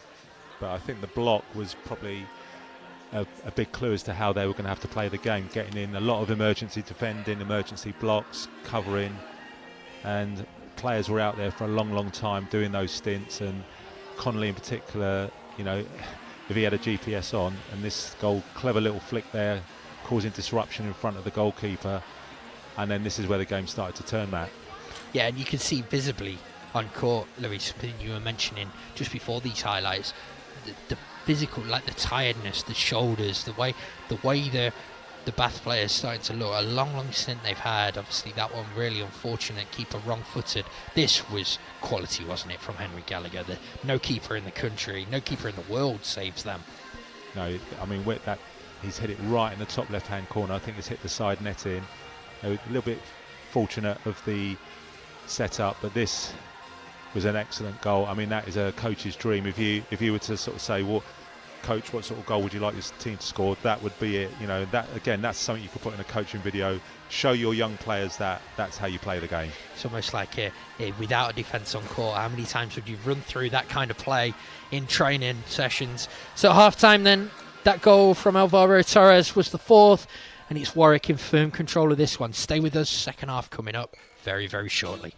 But I think the block was probably a big clue as to how they were going to have to play the game, getting in a lot of emergency defending, emergency blocks, covering, and players were out there for a long time doing those stints. And Connolly in particular, you know, if he had a GPS on, and this goal, clever little flick there, causing disruption in front of the goalkeeper, and then this is where the game started to turn, Matt. Yeah, and you can see visibly on court, Louis, something you were mentioning just before these highlights, the physical, like the tiredness, the shoulders, the way the Bath players starting to look. A long stint they've had. Obviously that one really unfortunate, keeper wrong-footed. This was quality, wasn't it, from Henry Gallagher? No keeper in the country, no keeper in the world saves them. No, I mean, with that, he's hit it right in the top left-hand corner. I think it's hit the side netting. A little bit fortunate of the setup, but this was an excellent goal. I mean, that is a coach's dream. If you were to sort of say, well, coach, what sort of goal would you like your team to score? That would be it. You know, that again, that's something you could put in a coaching video. Show your young players that's how you play the game. It's almost like without a defence on court, how many times would you run through that kind of play in training sessions? So half-time then, that goal from Alvaro Torres was the 4th, and it's Warwick in firm control of this one. Stay with us, second half coming up very, very shortly.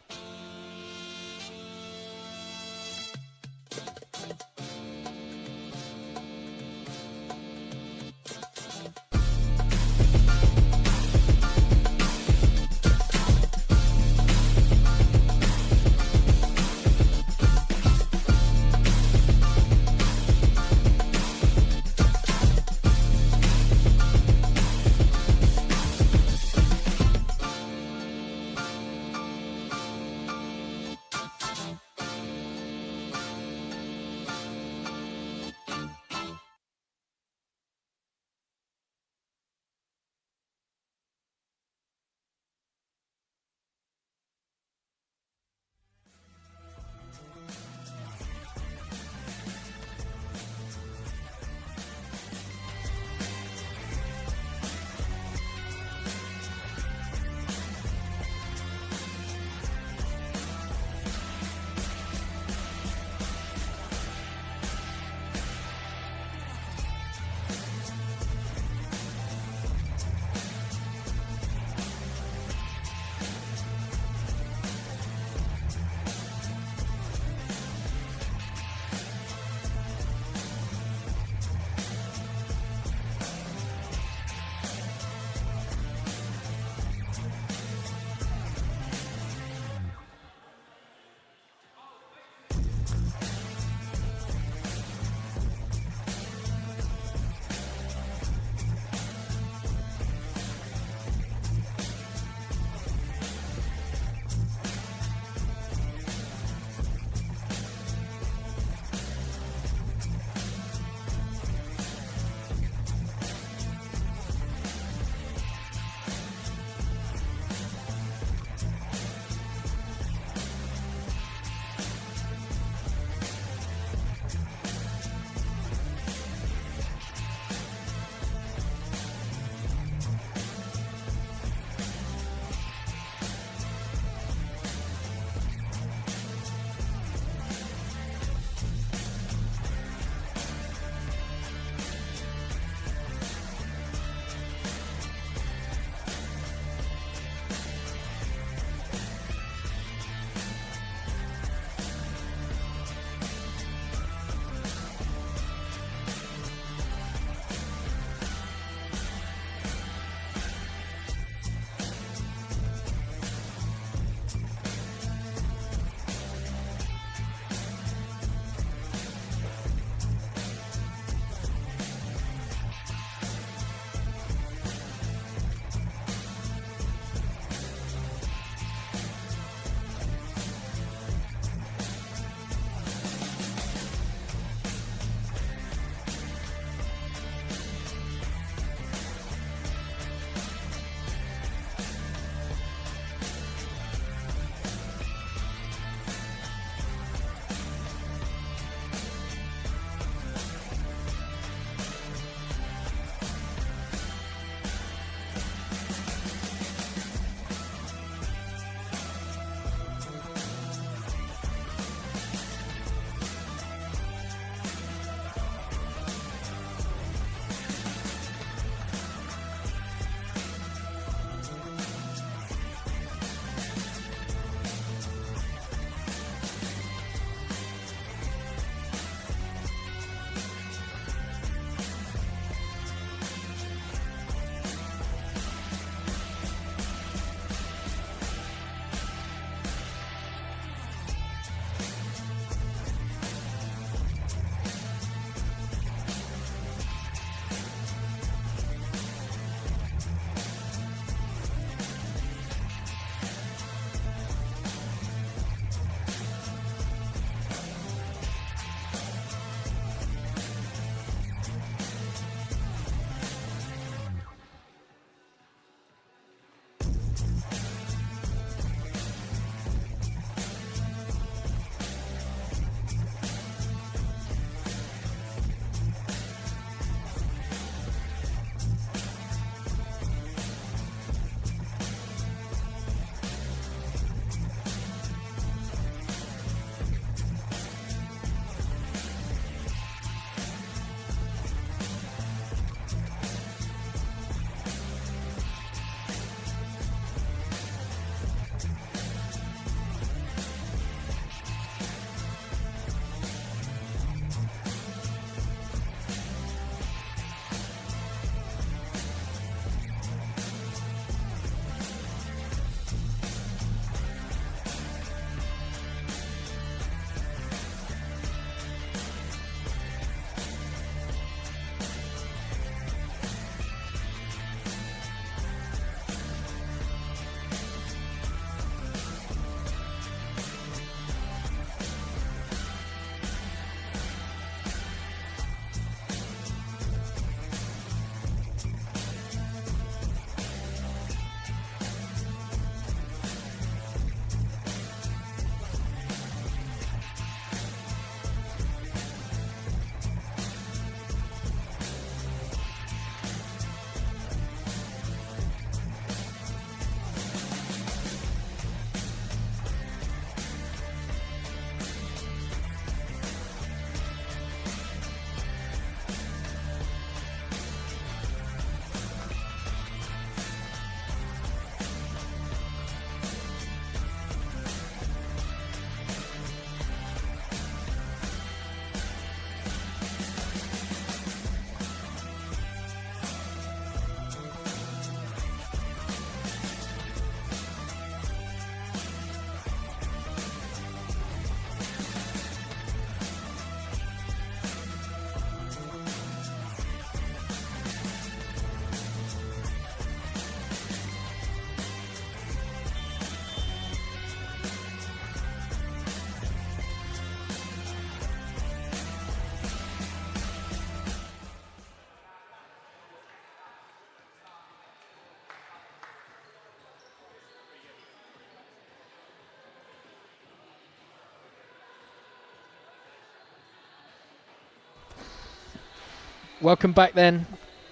welcome back then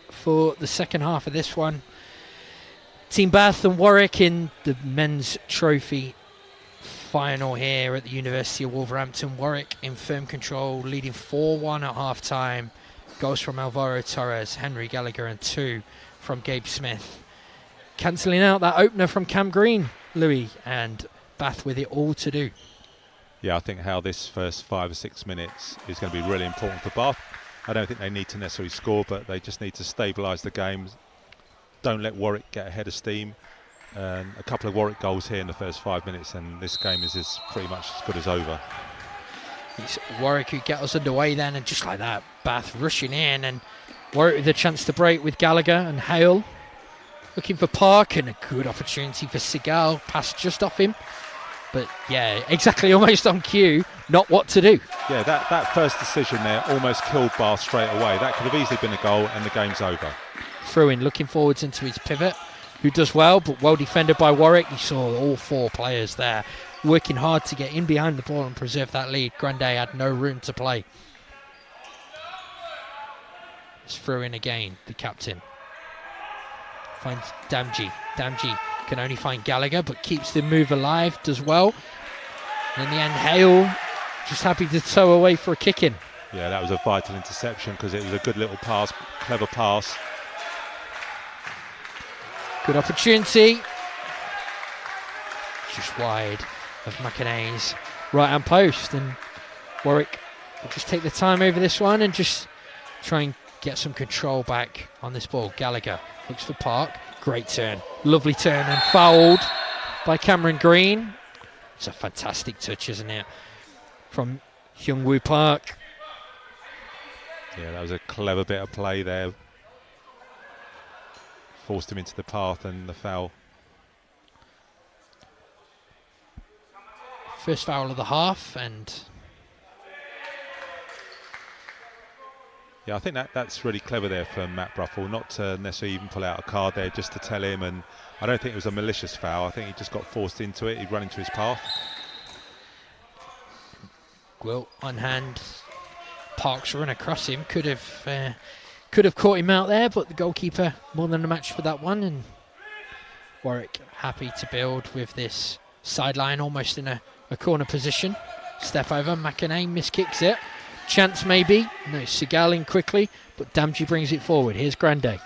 for the second half of this one. Team Bath and Warwick in the men's trophy final here at the University of Wolverhampton. Warwick in firm control, leading 4-1 at half time. Goals from Alvaro Torres, Henry Gallagher, and 2 from Gabe Smith. Cancelling out that opener from Cam Green, Louis, and Bath with it all to do. Yeah, I think how this first 5 or 6 minutes is going to be really important for Bath. I don't think they need to necessarily score, but they just need to stabilise the game. Don't let Warwick get ahead of steam. A couple of Warwick goals here in the first 5 minutes, and this game is pretty much as good as over. It's Warwick who get us underway then, and just like that, Bath rushing in, and Warwick with a chance to break with Gallagher and Hale. Looking for Park, and a good opportunity for Segal. Pass just off him. But yeah, exactly, almost on cue, not what to do. Yeah, that first decision there almost killed Bath straight away. That could have easily been a goal, and the game's over. Through in, looking forwards into his pivot, who does well, but well defended by Warwick. You saw all 4 players there working hard to get in behind the ball and preserve that lead. Grande had no room to play. It's through in again, the captain. Finds Damji. Damji can only find Gallagher, but keeps the move alive, does well. And in the end, Hale just happy to tow away for a kick-in. Yeah, that was a vital interception because it was a good little pass, clever pass. Good opportunity. Just wide of McInerney's right-hand post, and Warwick will just take the time over this one and just try and get some control back on this ball. Gallagher looks for Park. Great turn. Lovely turn, and fouled by Cameron Green. It's a fantastic touch, isn't it? From Hyungwoo Park. Yeah, that was a clever bit of play there. Forced him into the path and the foul. First foul of the half, and yeah, I think that's really clever there for Matt Bruffel, not to necessarily even pull out a card there, just to tell him. And I don't think it was a malicious foul. I think he just got forced into it. He'd run into his path. Gwilt on hand. Park's run across him could have caught him out there, but the goalkeeper more than a match for that one. And Warwick happy to build with this sideline, almost in a corner position. Step over, McInerney miskicks it. Chance maybe. No, Segal in quickly, but Damji brings it forward. Here's Grande.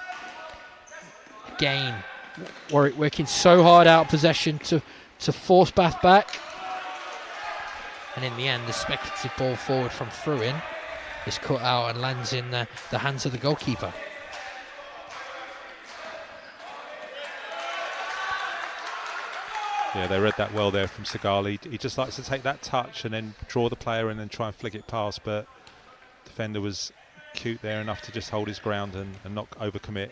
Again, Warwick working so hard out of possession to force Bath back. And in the end, the speculative ball forward from Fruin is cut out and lands in the hands of the goalkeeper. Yeah, they read that well there from Segal. He just likes to take that touch and then draw the player and then try and flick it past, but the defender was cute there enough to just hold his ground and not overcommit.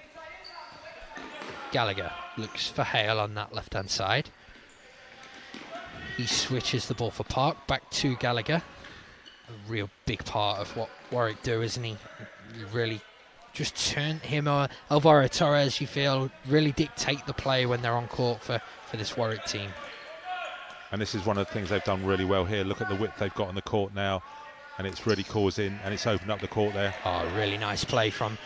Gallagher looks for Hale on that left-hand side. He switches the ball for Park, back to Gallagher. A real big part of what Warwick do, isn't he? You really just turn him or Alvaro Torres, you feel, really dictate the play when they're on court for this Warwick team. And this is one of the things they've done really well here. Look at the width they've got on the court now, and it's really causing, and it's opened up the court there. Oh, really nice play from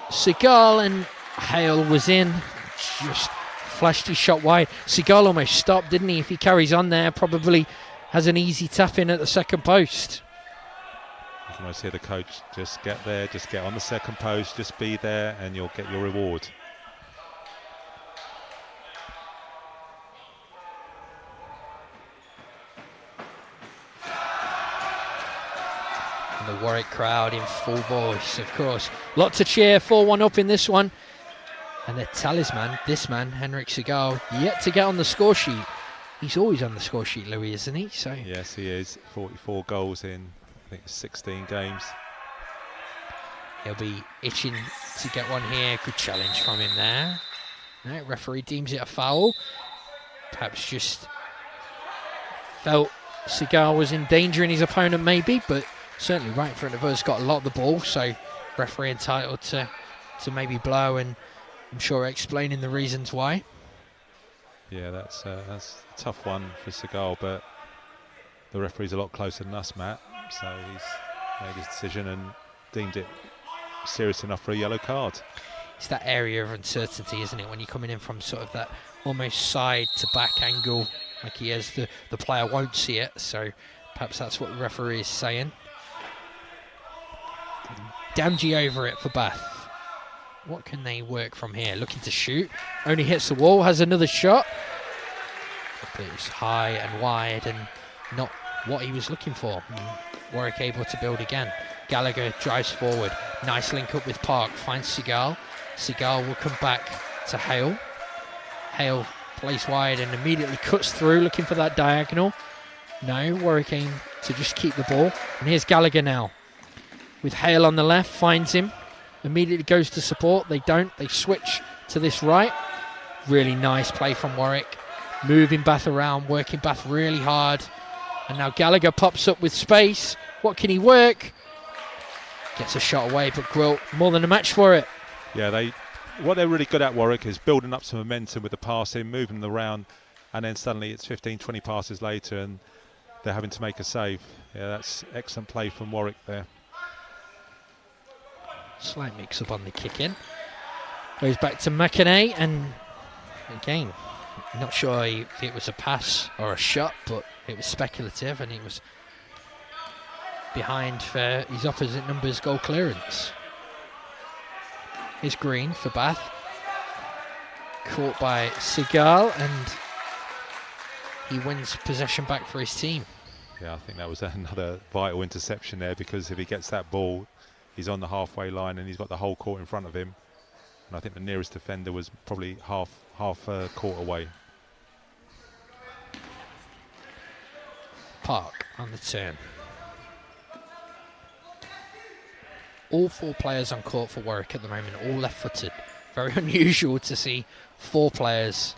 Segal, and Hale was in, just flashed his shot wide. Segal almost stopped, didn't he? If he carries on there, probably has an easy tap in at the second post. You can always hear the coach, just get there, just get on the second post, just be there and you'll get your reward. And the Warwick crowd in full voice, of course. Lot to cheer, 4-1 up in this one. And the talisman, this man, Henrik Segal, yet to get on the score sheet. He's always on the score sheet, Louis, isn't he? So yes, he is. 44 goals in, I think, 16 games. He'll be itching to get one here. Good challenge from him there. No, referee deems it a foul. Perhaps just felt Segal was endangering his opponent maybe, but certainly right in front of us, got a lot of the ball, so referee entitled to maybe blow, and I'm sure explaining the reasons why. Yeah, that's a tough one for Segal, but the referee's a lot closer than us, Matt, so he's made his decision and deemed it serious enough for a yellow card. It's that area of uncertainty, isn't it, when you're coming in from sort of that almost side to back angle like he is. The player won't see it, so perhaps that's what the referee is saying. Damji over it for Bath. What can they work from here? Looking to shoot. Only hits the wall, has another shot. But it's high and wide and not what he was looking for. Warwick able to build again. Gallagher drives forward. Nice link up with Park. Finds Seagal. Seagal will come back to Hale. Hale plays wide and immediately cuts through, looking for that diagonal. No, Warwick aim to just keep the ball. And here's Gallagher now. With Hale on the left, finds him. Immediately goes to support. They don't. They switch to this right. Really nice play from Warwick. Moving Bath around, working Bath really hard. And now Gallagher pops up with space. What can he work? Gets a shot away, but Gwilt more than a match for it. Yeah, what they're really good at, Warwick, is building up some momentum with the passing, moving them around, and then suddenly it's 15, 20 passes later and they're having to make a save. Yeah, that's excellent play from Warwick there. Slight mix-up on the kick-in. Goes back to McInerney, and again, not sure if it was a pass or a shot, but it was speculative, and it was behind for his opposite number's goal clearance. Here's Green for Bath. Caught by Seagal, and he wins possession back for his team. Yeah, I think that was another vital interception there, because if he gets that ball, he's on the halfway line and he's got the whole court in front of him. And I think the nearest defender was probably half court away. Park on the turn. All 4 players on court for Warwick at the moment, all left-footed. Very unusual to see 4 players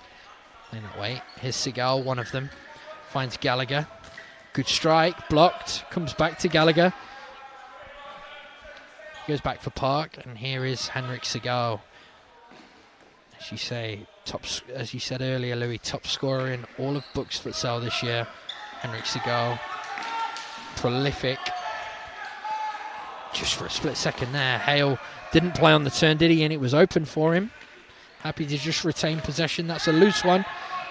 in that way. Here's Seagal, one of them. Finds Gallagher. Good strike, blocked. Comes back to Gallagher. Goes back for Park, and here is Henrik Seagal. As you said earlier, Louis, top scorer in all of Bucks Futsal this year. Henrik Seagal, prolific. Just for a split second there, Hale didn't play on the turn, did he? And it was open for him. Happy to just retain possession. That's a loose one.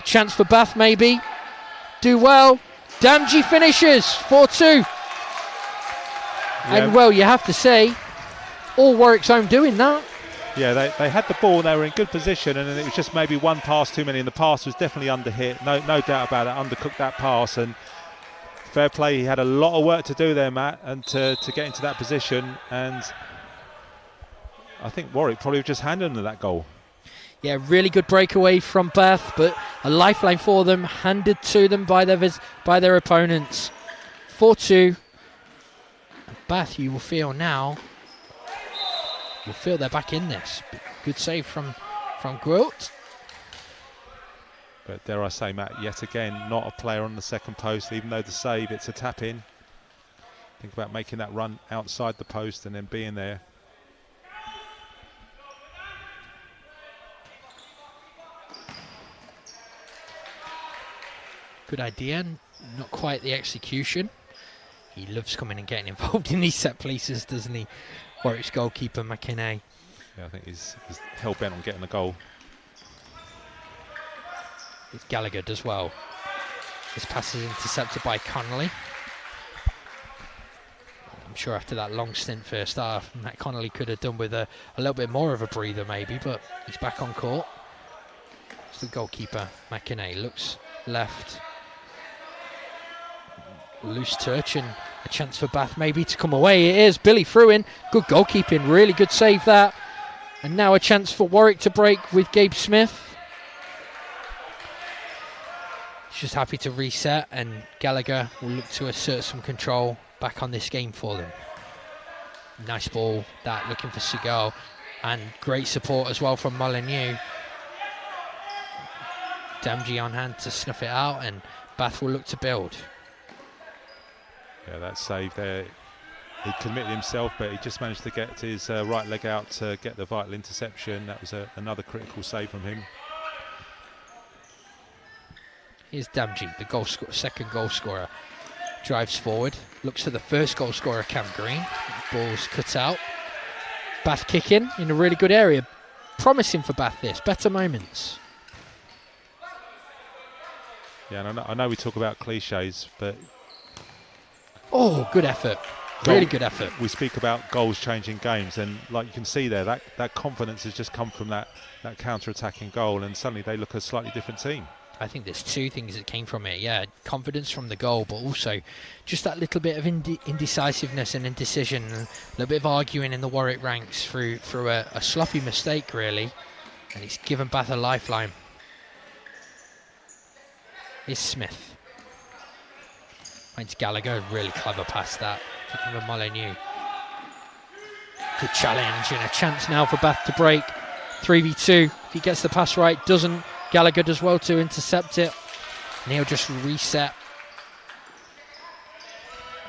Chance for Bath, maybe. Do well. Damji finishes 4-2. Yeah. And well, you have to say, all Warwick's own doing that. Yeah, they had the ball, they were in good position, and it was just maybe one pass too many, and the pass was definitely underhit. No doubt about it, undercooked that pass, and fair play, he had a lot of work to do there, Matt, and to get into that position, and I think Warwick probably just handed them that goal. Yeah, really good breakaway from Bath, but a lifeline for them, handed to them by their opponents. 4-2. Bath, you will feel now, they're back in this. Good save from Gwilt. But dare I say, Matt, yet again, not a player on the second post, even though the save, it's a tap-in. Think about making that run outside the post and then being there. Good idea, not quite the execution. He loves coming and getting involved in these set pieces, doesn't he? Warwick's goalkeeper, McInerney. Yeah, I think he's hell-bent on getting the goal. It's Gallagher does well. This pass is intercepted by Connolly. I'm sure after that long stint first half, Matt Connolly could have done with a little bit more of a breather maybe, but he's back on court. It's the goalkeeper, McInerney, looks left. Loose touch and a chance for Bath maybe to come away. It is. Billy threw in. Good goalkeeping. Really good save that. And now a chance for Warwick to break with Gabe Smith. He's just happy to reset, and Gallagher will look to assert some control back on this game for them. Nice ball that, looking for Seagal, and great support as well from Molyneux. Damji on hand to snuff it out, and Bath will look to build. Yeah, that save there, he committed himself, but he just managed to get his right leg out to get the vital interception. That was another critical save from him. Here's Damji, the second goal scorer. Drives forward, looks to the first goal scorer, Cam Green. Ball's cut out. Bath kicking in a really good area. Promising for Bath this. Better moments. Yeah, and I know we talk about cliches, but... Oh, good effort. Really good effort. We speak about goals changing games, and like you can see there, that confidence has just come from that counter-attacking goal, and suddenly they look a slightly different team. I think there's two things that came from it. Yeah, confidence from the goal, but also just that little bit of indecisiveness and indecision, and a little bit of arguing in the Warwick ranks through a sloppy mistake, really. And it's given Bath a lifeline. Here's Smith. Finds Gallagher, really clever past that. Kicking for Molyneux. Good challenge and a chance now for Bath to break. 3v2. If he gets the pass right, doesn't. Gallagher does well to intercept it. And he'll just reset.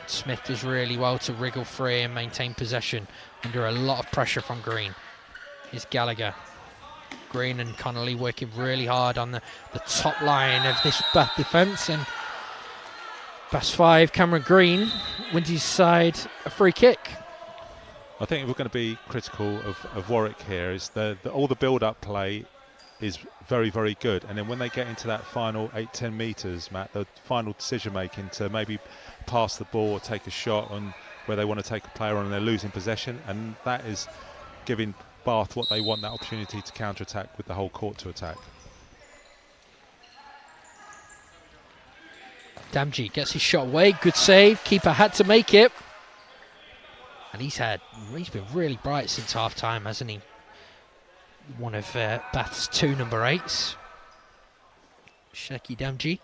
Smith does really well to wriggle free and maintain possession under a lot of pressure from Green. Here's Gallagher. Green and Connolly working really hard on the top line of this Bath defence. And Bath's 5, Cameron Green wins his side a free kick. I think if we're going to be critical of Warwick here, is all the build-up play is very, very good. And then when they get into that final 8-10 metres, Matt, the final decision-making to maybe pass the ball or take a shot on where they want to take a player on and they're losing possession, and that is giving Bath what they want, that opportunity to counter-attack with the whole court to attack. Damji gets his shot away, good save, keeper had to make it. And he's been really bright since half-time, hasn't he? One of Bath's 2 number 8s. Sheki Damji.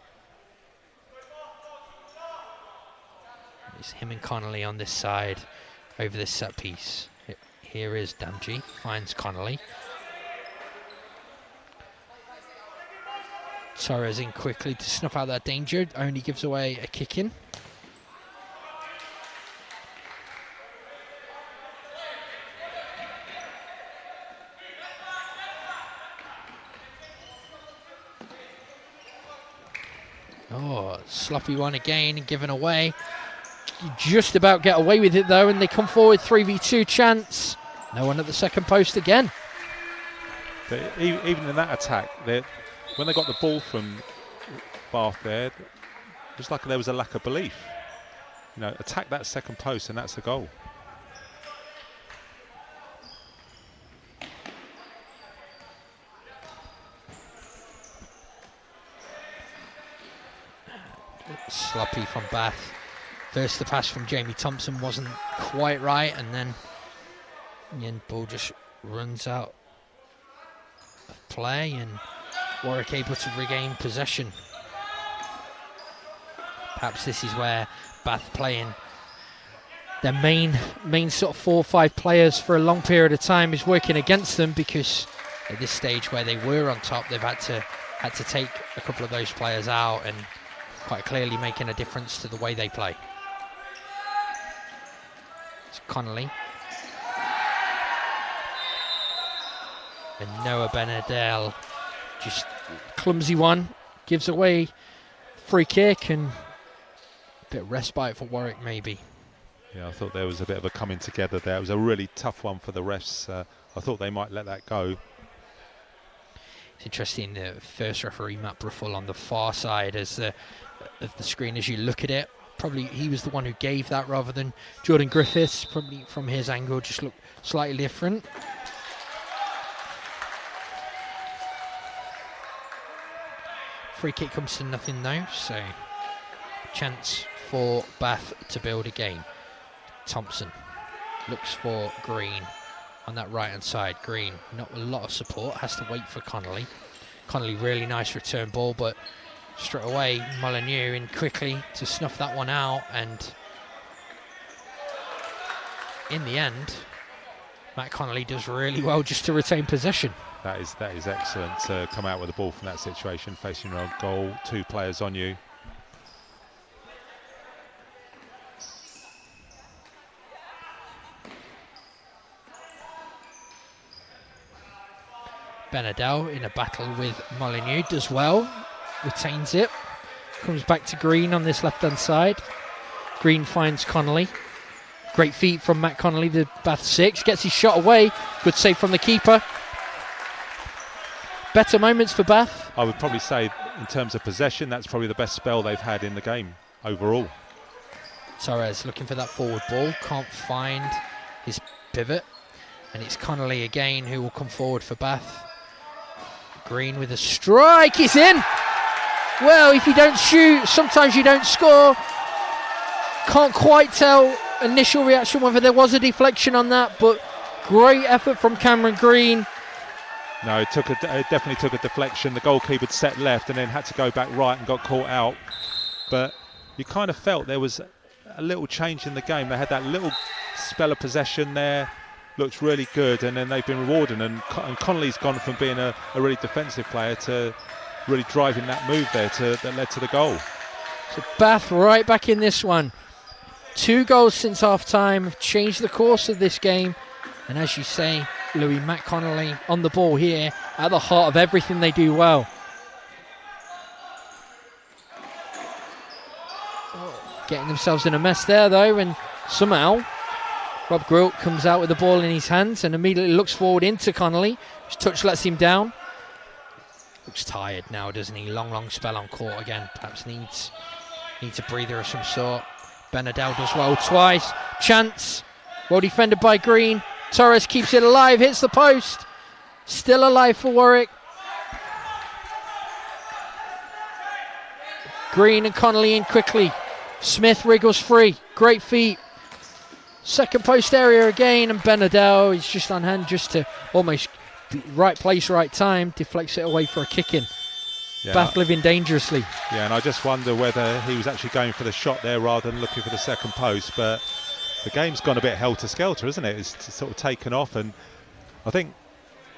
It's him and Connolly on this side over this set piece. Here is Damji, finds Connolly. Torres in quickly to snuff out that danger, only gives away a kick in. Oh, sloppy one again and given away. You just about get away with it though, and they come forward, 3v2 chance. No one at the second post again. But even in that attack, when they got the ball from Bath there, it was like there was a lack of belief. You know, attack that second post and that's a goal. Sloppy from Bath. First the pass from Jamie Thompson wasn't quite right, and then the end ball just runs out of play and Warwick able to regain possession. Perhaps this is where Bath playing their main sort of 4 or 5 players for a long period of time is working against them, because at this stage where they were on top, they've had to take a couple of those players out, and quite clearly making a difference to the way they play. It's Connolly. And Noah Benadell, just clumsy one, gives away free kick, and a bit of respite for Warwick maybe. Yeah, I thought there was a bit of a coming together there. It was a really tough one for the refs. I thought they might let that go. It's interesting, the first referee, Matt Bruffel, on the far side of the screen as you look at it. Probably he was the one who gave that rather than Jordan Griffiths. Probably from his angle just looked slightly different. Free kick comes to nothing though, so chance for Bath to build again. Thompson looks for Green on that right hand side. Green, not a lot of support, has to wait for Connolly. Connolly, really nice return ball, but straight away Molyneux in quickly to snuff that one out, and in the end Matt Connolly does really well just to retain possession. That is excellent to come out with the ball from that situation, facing your own goal, 2 players on you. Benadell in a battle with Molyneux, does well, retains it, comes back to Green on this left hand side. Green finds Connolly. Great feet from Matt Connolly, the Bath 6. Gets his shot away. Good save from the keeper. Better moments for Bath. I would probably say, in terms of possession, that's probably the best spell they've had in the game overall. Torres looking for that forward ball. Can't find his pivot. And it's Connolly again who will come forward for Bath. Green with a strike. It's in. Well, if you don't shoot, sometimes you don't score. Can't quite tell initial reaction whether there was a deflection on that, but great effort from Cameron Green. No, it definitely took a deflection. The goalkeeper set left and then had to go back right and got caught out. But you kind of felt there was a little change in the game. They had that little spell of possession there, looked really good, and then they've been rewarded. And Connolly's gone from being a really defensive player to really driving that move there that led to the goal. So Bath right back in this one. 2 goals since half-time have changed the course of this game. And as you say, Louis, Matt Connolly on the ball here at the heart of everything they do well. Getting themselves in a mess there though, and somehow Rob Gwilt comes out with the ball in his hands and immediately looks forward into Connolly. His touch lets him down. Looks tired now, doesn't he? Long spell on court again. Perhaps needs a breather of some sort. Benadell does well twice. Chance. Well defended by Green. Torres keeps it alive, hits the post. Still alive for Warwick. Green and Connolly in quickly. Smith wriggles free. Great feet. Second post area again, and Benadell is just on hand just to almost right place, right time. Deflects it away for a kick in. Yeah. Bath living dangerously. Yeah, and I just wonder whether he was actually going for the shot there rather than looking for the second post. But the game's gone a bit helter-skelter, isn't it? It's sort of taken off, and I think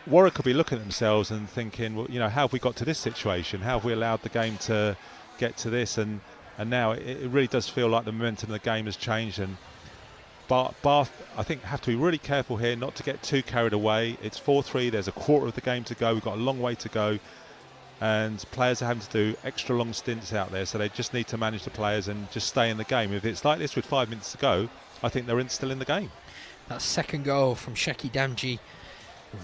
Warwick could be looking at themselves and thinking, well, you know, how have we got to this situation? How have we allowed the game to get to this? And now it really does feel like the momentum of the game has changed. And Bath, I think, have to be really careful here not to get too carried away. It's 4-3. There's a quarter of the game to go. We've got a long way to go. And players are having to do extra long stints out there. So they just need to manage the players and just stay in the game. If it's like this with 5 minutes to go, I think they're still in the game. That second goal from Sheki Damji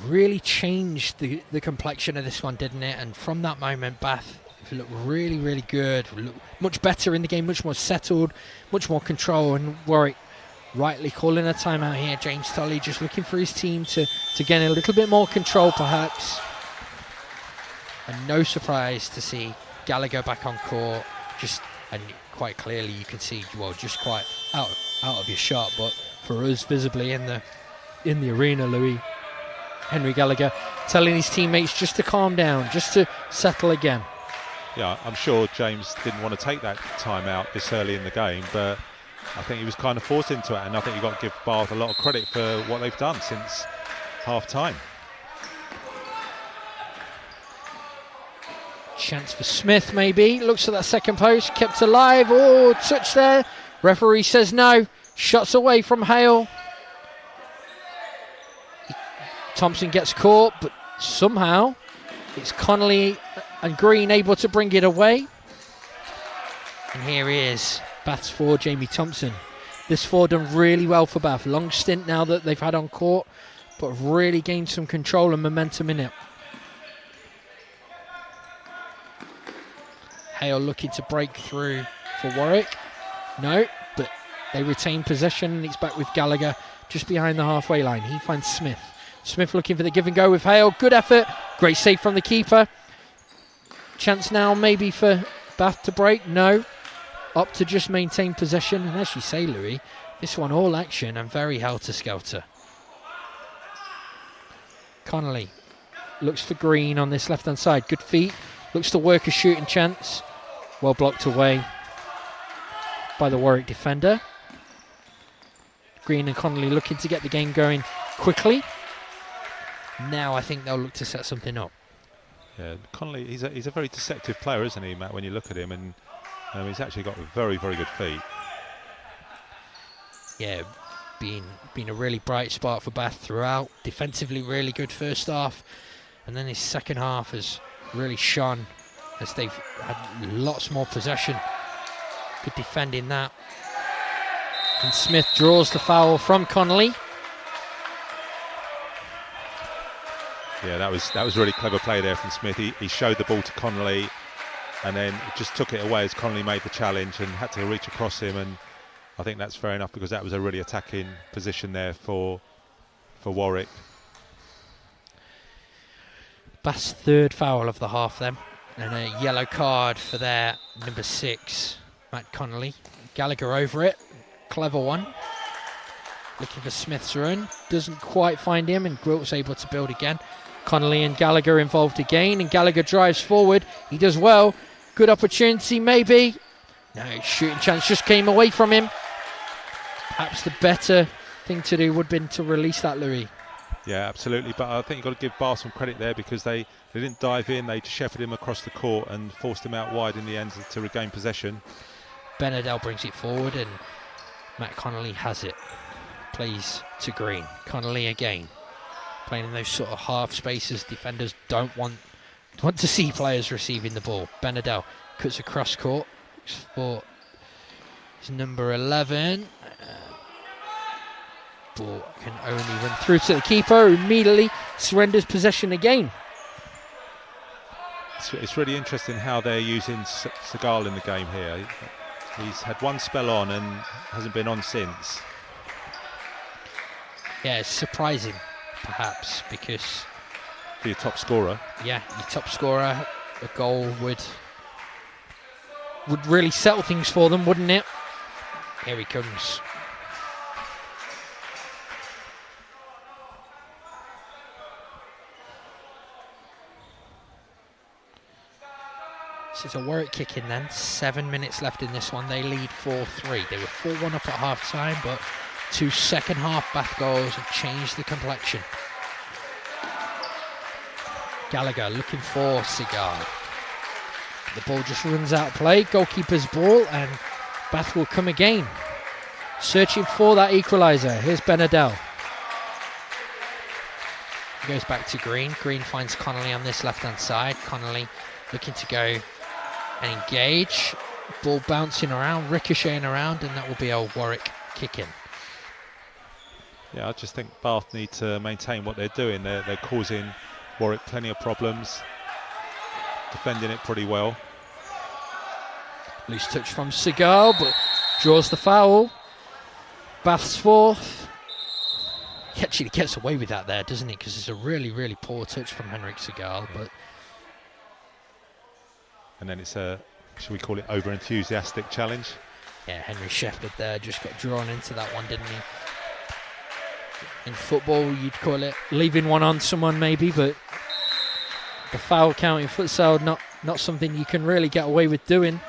really changed the complexion of this one, didn't it? And from that moment, Bath looked really, really good. Looked much better in the game, much more settled, much more control. And Warwick rightly calling a timeout here. James Tully just looking for his team to gain a little bit more control, perhaps. And no surprise to see Gallagher back on court. And quite clearly you can see, well, just quite out of your shot, but for us visibly in the arena, Louis, Henry Gallagher telling his teammates just to calm down, just to settle again. Yeah, I'm sure James didn't want to take that time out this early in the game, but I think he was kind of forced into it, and I think you've got to give Bath a lot of credit for what they've done since half-time. Chance for Smith, maybe. Looks at that second post, kept alive. Oh, touch there. Referee says no. Shots away from Hale. Thompson gets caught, but somehow it's Connolly and Green able to bring it away. And here he is, Bath's forward, Jamie Thompson. This forward done really well for Bath. Long stint now that they've had on court, but really gained some control and momentum in it. Hale looking to break through for Warwick. No, but they retain possession, and it's back with Gallagher just behind the halfway line. He finds Smith. Smith looking for the give and go with Hale. Good effort. Great save from the keeper. Chance now maybe for Bath to break. No. Up to just maintain possession. And as you say, Louis, this one all action and very helter-skelter. Connolly looks for Green on this left-hand side. Good feet. Looks to work a shooting chance. Well blocked away by the Warwick defender. Green and Connolly looking to get the game going quickly. Now I think they'll look to set something up. Yeah, Connolly, he's a very deceptive player, isn't he, Matt, when you look at him, and he's actually got very, very good feet. Yeah, been a really bright spot for Bath throughout. Defensively really good first half, and then his second half has really shone as they've had lots more possession. Good defending that. And Smith draws the foul from Connolly. Yeah, that was really clever play there from Smith. He showed the ball to Connolly and then just took it away as Connolly made the challenge and had to reach across him, and I think that's fair enough because that was a really attacking position there for Warwick. Bath's third foul of the half then, and a yellow card for their number 6, Matt Connolly. Gallagher over it, clever one. Looking for Smith's run, doesn't quite find him, and Gwilt's able to build again. Connolly and Gallagher involved again, and Gallagher drives forward. He does well. Good opportunity, maybe. No, shooting chance just came away from him. Perhaps the better thing to do would have been to release that, Louis. Yeah, absolutely. But I think you've got to give Bath some credit there because they didn't dive in. They shepherded him across the court and forced him out wide in the end to regain possession. Benadell brings it forward, and Matt Connolly has it. Plays to Green. Connolly again. Playing in those sort of half spaces defenders don't want to see players receiving the ball. Benadell cuts across court for his number 11. Ball can only run through to the keeper, who immediately surrenders possession again. It's really interesting how they're using Segal in the game here. He's had one spell on and hasn't been on since. Yeah, it's surprising, perhaps, because For your top scorer. Yeah, your top scorer, a goal would really settle things for them, wouldn't it? Here he comes. This is a Warwick kick in then. 7 minutes left in this one. They lead 4-3. They were 4-1 up at half time, but 2 second half Bath goals have changed the complexion. Gallagher looking for Segal. The ball just runs out of play. Goalkeeper's ball, and Bath will come again. Searching for that equaliser. Here's Benadell. He goes back to Green. Green finds Connolly on this left-hand side. Connolly looking to go and engage. Ball bouncing around, ricocheting around, and that will be a Warwick kick-in. Yeah, I just think Bath need to maintain what they're doing. They're causing Warwick plenty of problems, defending it pretty well. Loose touch from Segal, but draws the foul. Bath's fourth. He actually gets away with that there, doesn't he? Because it's a really, really poor touch from Henrik Segal. But and then it's a, should we call it, over-enthusiastic challenge? yeah, Henry Shepherd there just got drawn into that one, didn't he? In football, you'd call it leaving one on someone maybe, but the foul count in futsal, not something you can really get away with doing.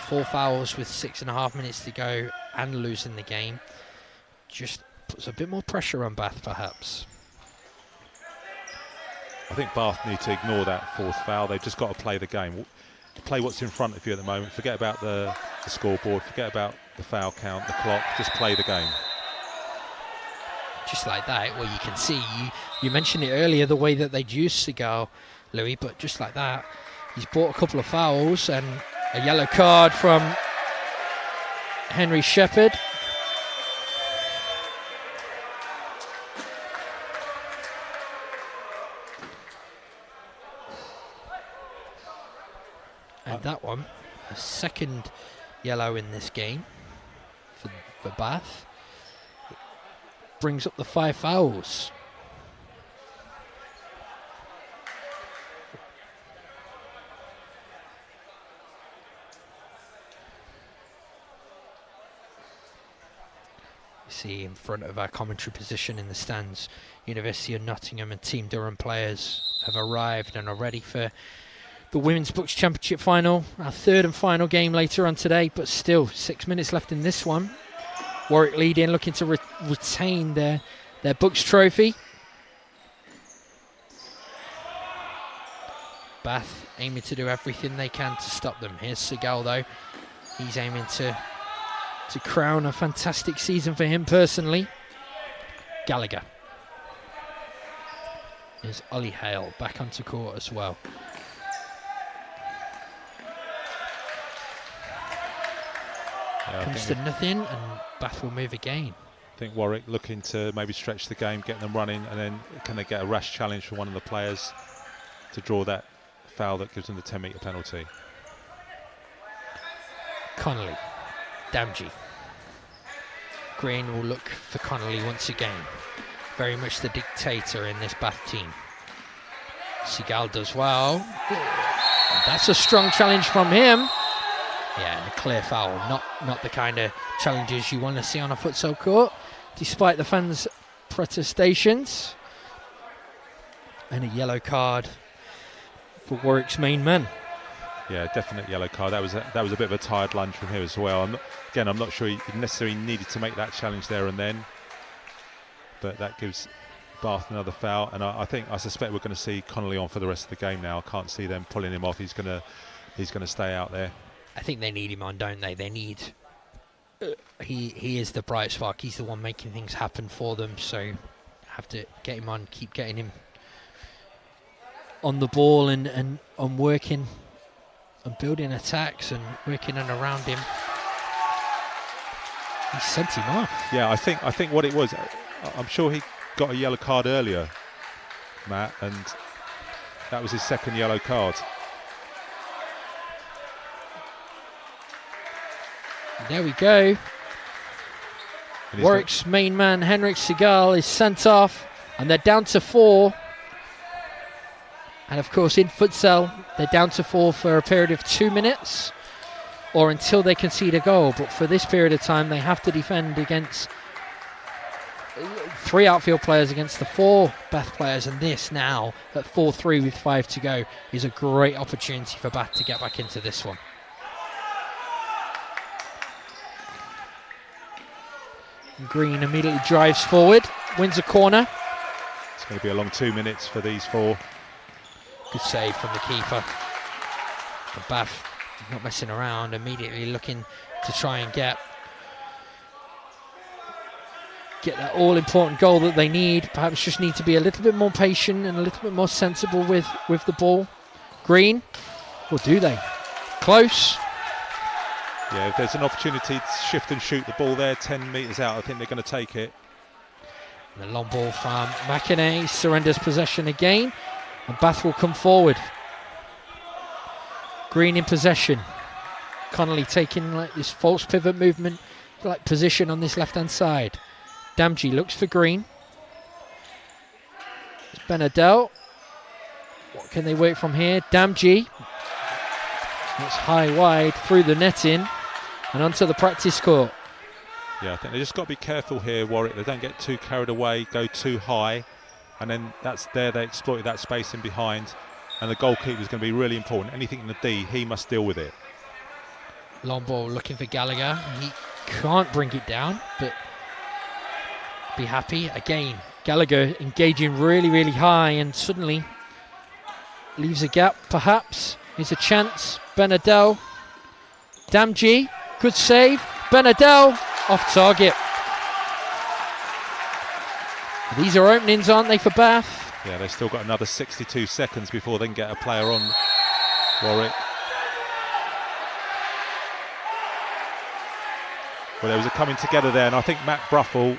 4 fouls with 6.5 minutes to go and losing the game just puts a bit more pressure on Bath, perhaps. I think Bath need to ignore that fourth foul. They've just got to play the game. Play what's in front of you at the moment. Forget about the scoreboard. Forget about the foul count, the clock. Just play the game. Just like that, well, you can see, you mentioned it earlier, the way that they'd used Segal, Louis, but just like that, he's bought a couple of fouls and a yellow card from Henry Shepherd. And that one, a second yellow in this game for Bath. Brings up the 5 fouls. You see in front of our commentary position in the stands, University of Nottingham and Team Durham players have arrived and are ready for the Women's Books Championship final, our third and final game later on today, but still 6 minutes left in this one. Warwick leading, looking to retain their Books trophy. Bath aiming to do everything they can to stop them. Here's Segal though. He's aiming to crown a fantastic season for him personally. Gallagher. Here's Ollie Hale back onto court as well. Comes to nothing, and Bath will move again. I think Warwick looking to maybe stretch the game, get them running, and then can they get a rash challenge from one of the players to draw that foul that gives them the 10-metre penalty. Connolly, Damji. Green will look for Connolly once again. Very much the dictator in this Bath team. Seagal does well. And that's a strong challenge from him. Yeah, and a clear foul. Not the kind of challenges you want to see on a futsal court, despite the fans' protestations. And a yellow card for Warwick's main man. Yeah, definite yellow card. That was a bit of a tired lunge from him as well. I'm not sure he necessarily needed to make that challenge there and then, but that gives Bath another foul. And I suspect we're going to see Connolly on for the rest of the game now. I can't see them pulling him off. He's going to stay out there. I think they need him on, don't they? They need. He is the bright spark. He's the one making things happen for them. So have to get him on. Keep getting him on the ball and on working and building attacks and working and around him. He sent him off. Yeah, I think what it was, I'm sure he got a yellow card earlier, Matt, and that was his second yellow card. There we go. Warwick's main man, Henrik Seagal, is sent off, and they're down to 4. And of course, in futsal, they're down to 4 for a period of 2 minutes, or until they concede a goal. But for this period of time, they have to defend against 3 outfield players against the 4 Bath players. And this now, at 4-3 with 5 to go, is a great opportunity for Bath to get back into this one. Green immediately drives forward, wins a corner. It's going to be a long 2 minutes for these 4. Good save from the keeper. The Bath not messing around, immediately looking to try and get that all-important goal that they need. Perhaps just need to be a little bit more patient and a little bit more sensible with the ball. Green, or do they? Close. Yeah, if there's an opportunity to shift and shoot the ball there 10 metres out, I think they're going to take it. The long ball from McInerney surrenders possession again, and Bath will come forward. Green in possession. Connolly taking like this false pivot movement, like position on this left-hand side. Damji looks for Green. It's Benadell. What can they work from here? Damji. It's high wide through the netting and onto the practice court. Yeah, I think they just got to be careful here, Warwick. They don't get too carried away, go too high, and then they exploited that space in behind, and the goalkeeper is going to be really important. Anything in the D, he must deal with it. Long ball looking for Gallagher. He can't bring it down, but be happy. Again, Gallagher engaging really, really high, and suddenly leaves a gap, perhaps. Here's a chance. Benadell. Damji. Good save. Benadell. Off target. These are openings, aren't they, for Bath? Yeah, they've still got another 62 seconds before they can get a player on Warwick. Well, there was a coming together there, and I think Matt Bruffel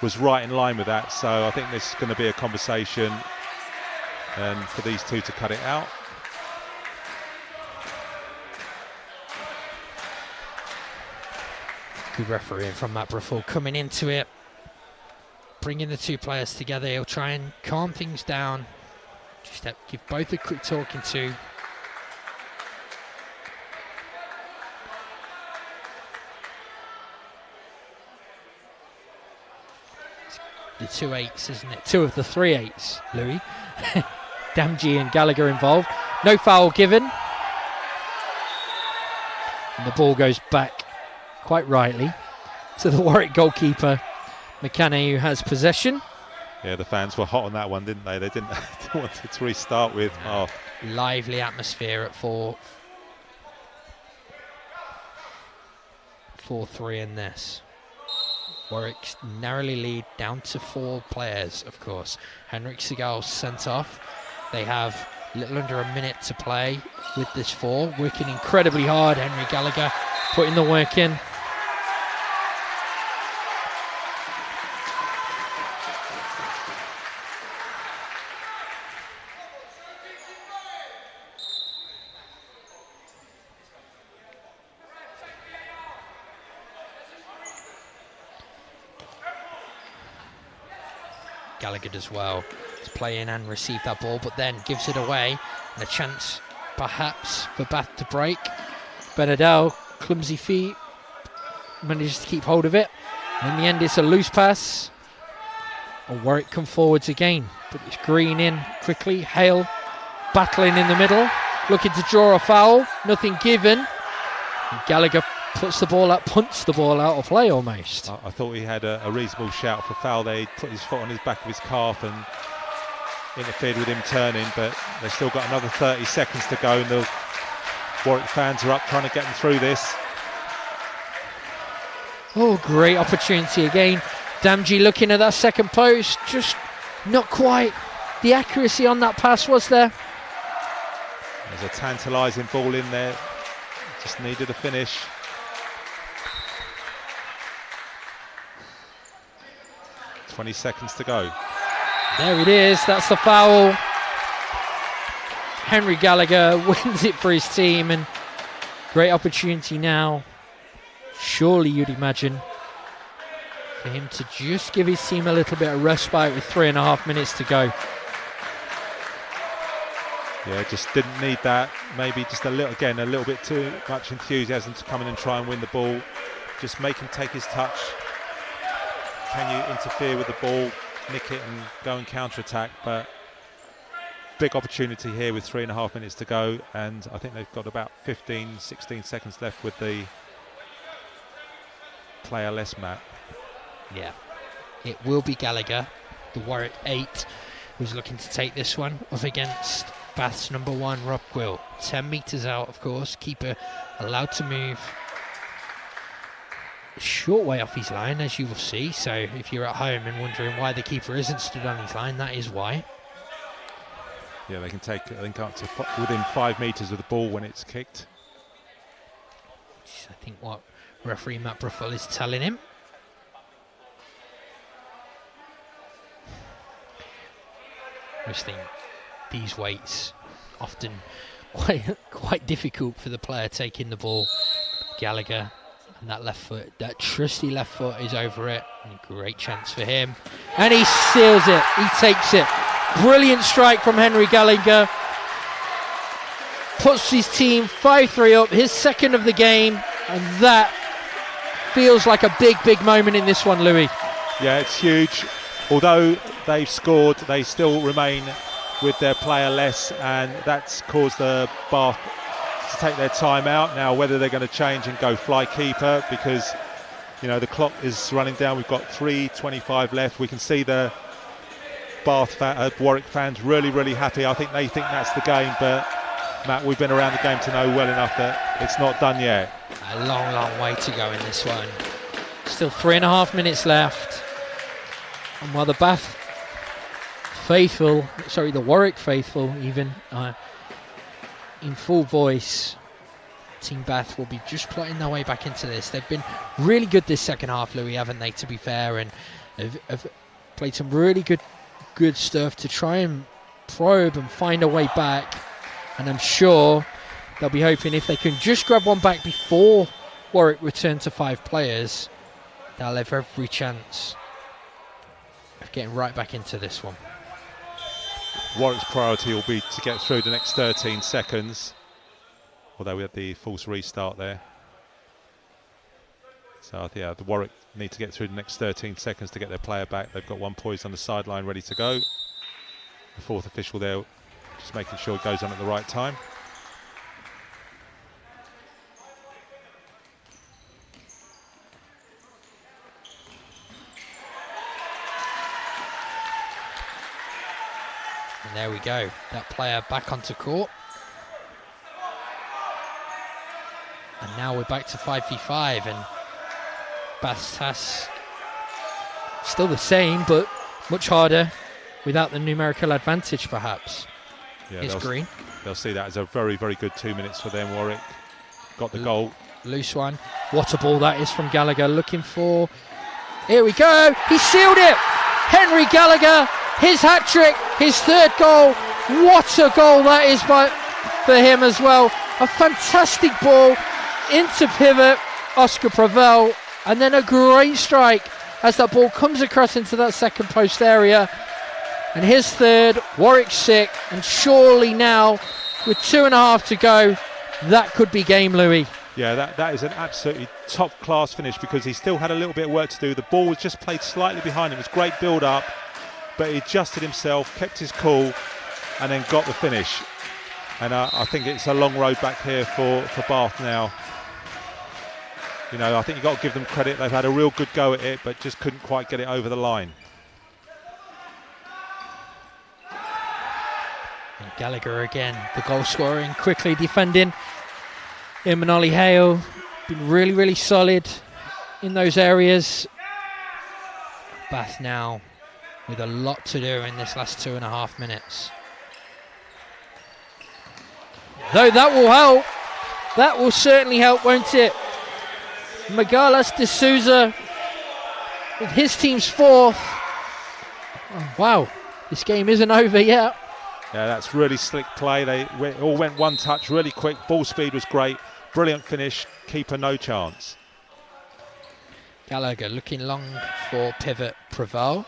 was right in line with that, so I think this is going to be a conversation and for these two to cut it out. Good refereeing from Matt Bruffel coming into it, bringing the 2 players together. He'll try and calm things down, just give both a quick talking to. The 2 8s, isn't it? 2 of the 3 8s, Louis. Damji and Gallagher involved. No foul given. And the ball goes back, quite rightly, to the Warwick goalkeeper, McCanney, who has possession. Yeah, the fans were hot on that one, didn't they? They didn't want to restart with half. Lively atmosphere at 4-3 in this. Warwick narrowly lead down to 4 players, of course. Henrik Seagal sent off. They have a little under a minute to play with this 4. Working incredibly hard. Henry Gallagher putting the work in. Gallagher does well to play in and receive that ball, but then gives it away, and a chance perhaps for Bath to break. Benadell, clumsy feet, manages to keep hold of it. And in the end, it's a loose pass. And Warwick come forwards again, but it's Green in quickly. Hale battling in the middle, looking to draw a foul. Nothing given. And Gallagher puts the ball out, punts the ball out of play almost. I thought he had a reasonable shout for foul there. He put his foot on his back of his calf and interfered with him turning, but they've still got another 30 seconds to go, and the Warwick fans are up trying to get them through this. Oh, great opportunity again. Damji looking at that second post, just not quite. The accuracy on that pass was there. There's a tantalising ball in there, just needed a finish. "20 seconds to go." There it is, that's the foul. Henry Gallagher wins it for his team, and great opportunity now, surely you'd imagine, for him to just give his team a little bit of respite with 3.5 minutes to go. Yeah, just didn't need that. Maybe just a little bit too much enthusiasm to come in and try and win the ball. Just make him take his touch. Can you interfere with the ball, nick it and go and counter-attack? But big opportunity here with 3.5 minutes to go, and I think they've got about 15-16 seconds left with the player less map. Yeah, it will be Gallagher, the Warwick 8, who's looking to take this one up against Bath's number 1, Rob Quill. 10 metres out, of course, keeper allowed to move a short way off his line, as you will see. So if you're at home and wondering why the keeper isn't stood on his line, that is why. Yeah, they can go up to within 5 metres of the ball when it's kicked. Which is, I think, what referee Matt Bruffel is telling him. I just think these weights often quite difficult for the player taking the ball. Gallagher, and that left foot, that trusty left foot is over it. And a great chance for him, and he seals it. He takes it. Brilliant strike from Henry Gallagher. Puts his team 5-3 up, his second of the game, and that feels like a big moment in this one, Louis. Yeah, it's huge. Although they've scored, they still remain with their player less, and that's caused the Bath to take their time out. Now, whether they're going to change and go fly keeper, because the clock is running down. We've got 3:25 left. We can see the Warwick fans really happy. I think they think that's the game, but Matt, we've been around the game to know well enough that it's not done yet. A long way to go in this one. Still 3.5 minutes left. And while the the Warwick faithful even, in full voice, Team Bath will be just plotting their way back into this. They've been really good this second half, Louis, haven't they, to be fair, and have played some really good stuff to try and probe and find a way back. And I'm sure they'll be hoping if they can just grab one back before Warwick return to 5 players, they'll have every chance of getting right back into this one. Warwick's priority will be to get through the next 13 seconds, although we had the false restart there. So yeah, the Warwick need to get through the next 13 seconds to get their player back. They've got one poised on the sideline ready to go. The 4th official there just making sure it goes on at the right time. And there we go, that player back onto court. And now we're back to 5v5, and Bath's task still the same, but much harder without the numerical advantage, perhaps. Yeah, It's Green. They'll see that as a very good 2 minutes for them. Warwick got the goal. Loose one. What a ball that is from Gallagher, looking for... Here we go, he sealed it! Henry Gallagher, his hat-trick, his 3rd goal. What a goal that is for him as well. A fantastic ball into pivot, Oscar Prevel, and then a great strike as that ball comes across into that second post area. and his third, Warwick sick, and surely now, with 2.5 to go, that could be game, Louis. Yeah, that is an absolutely top-class finish because he still had a little bit of work to do. The ball was just played slightly behind him. It was great build-up, but he adjusted himself, kept his cool, and then got the finish. And I think it's a long road back here for Bath now. You know, I think you've got to give them credit. They've had a real good go at it, but just couldn't quite get it over the line. And Gallagher again, the goal scorer, and quickly defending. Ollie Hale been really, really solid in those areas. Bath now with a lot to do in this last 2.5 minutes. Though that will help. That will certainly help, won't it? Magalas de Souza with his team's 4th. Oh, wow, this game isn't over yet. Yeah, that's really slick play. They all went one touch, really quick. Ball speed was great. Brilliant finish. Keeper no chance. Gallagher looking long for pivot Preval.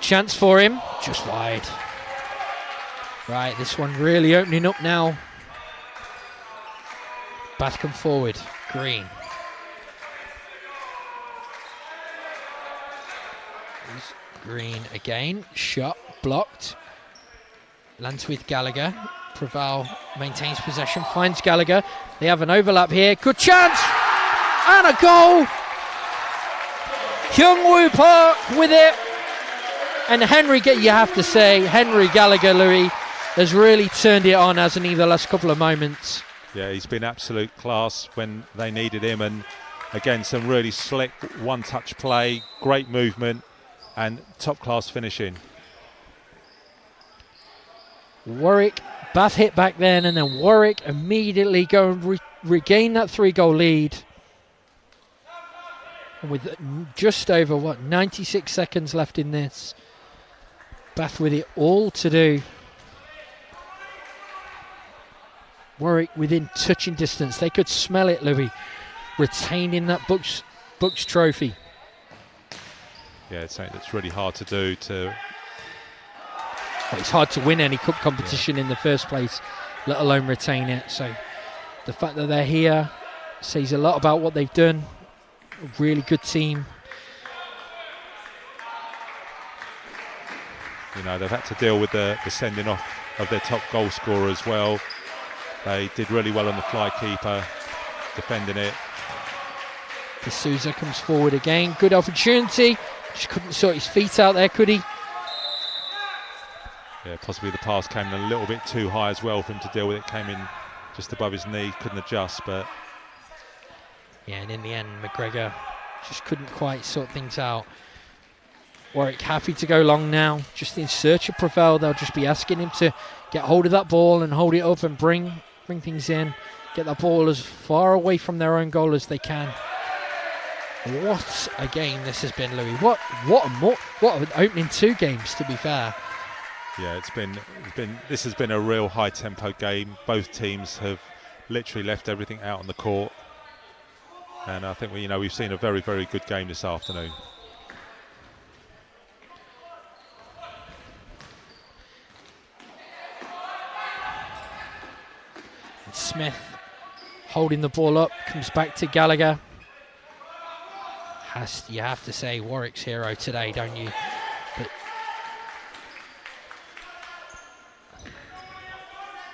Chance for him, just wide. Right, this one really opening up now. Bath come forward. Green. Green again. Shot blocked. Lands with Gallagher. Preval maintains possession, finds Gallagher. They have an overlap here. Good chance! And a goal! Kyung-woo Park with it. And you have to say, Henry Gallagher, Louis, has really turned it on, hasn't he, the last couple of moments? Yeah, he's been absolute class when they needed him. And again, some really slick one-touch play, great movement, and top-class finishing. Warwick, Bath hit back then, and then Warwick immediately go and regain that 3-goal lead. And with just over, 96 seconds left in this. Bath with it all to do. Warwick within touching distance. They could smell it, Louis, retaining that Books trophy. Yeah, it's something that's really hard to do. It's hard to win any cup competition in the first place, let alone retain it. So the fact that they're here says a lot about what they've done. A really good team. You know, they've had to deal with the sending off of their top goal scorer as well. They did really well on the fly keeper, defending it. De Souza comes forward again. Good opportunity. Just couldn't sort his feet out there, could he? Yeah, possibly the pass came in a little bit too high as well for him to deal with it. Came in just above his knee, couldn't adjust, but... Yeah, and in the end, McGregor just couldn't quite sort things out. Warwick happy to go long now, just in search of Preval. They'll just be asking him to get hold of that ball and hold it up and bring things in. Get that ball as far away from their own goal as they can. What a game this has been, Louis. What an opening 2 games, to be fair. Yeah, this has been a real high tempo game. Both teams have literally left everything out on the court, and I think we've seen a very, very good game this afternoon. And Smith holding the ball up, comes back to Gallagher. You have to say Warwick's hero today, don't you? But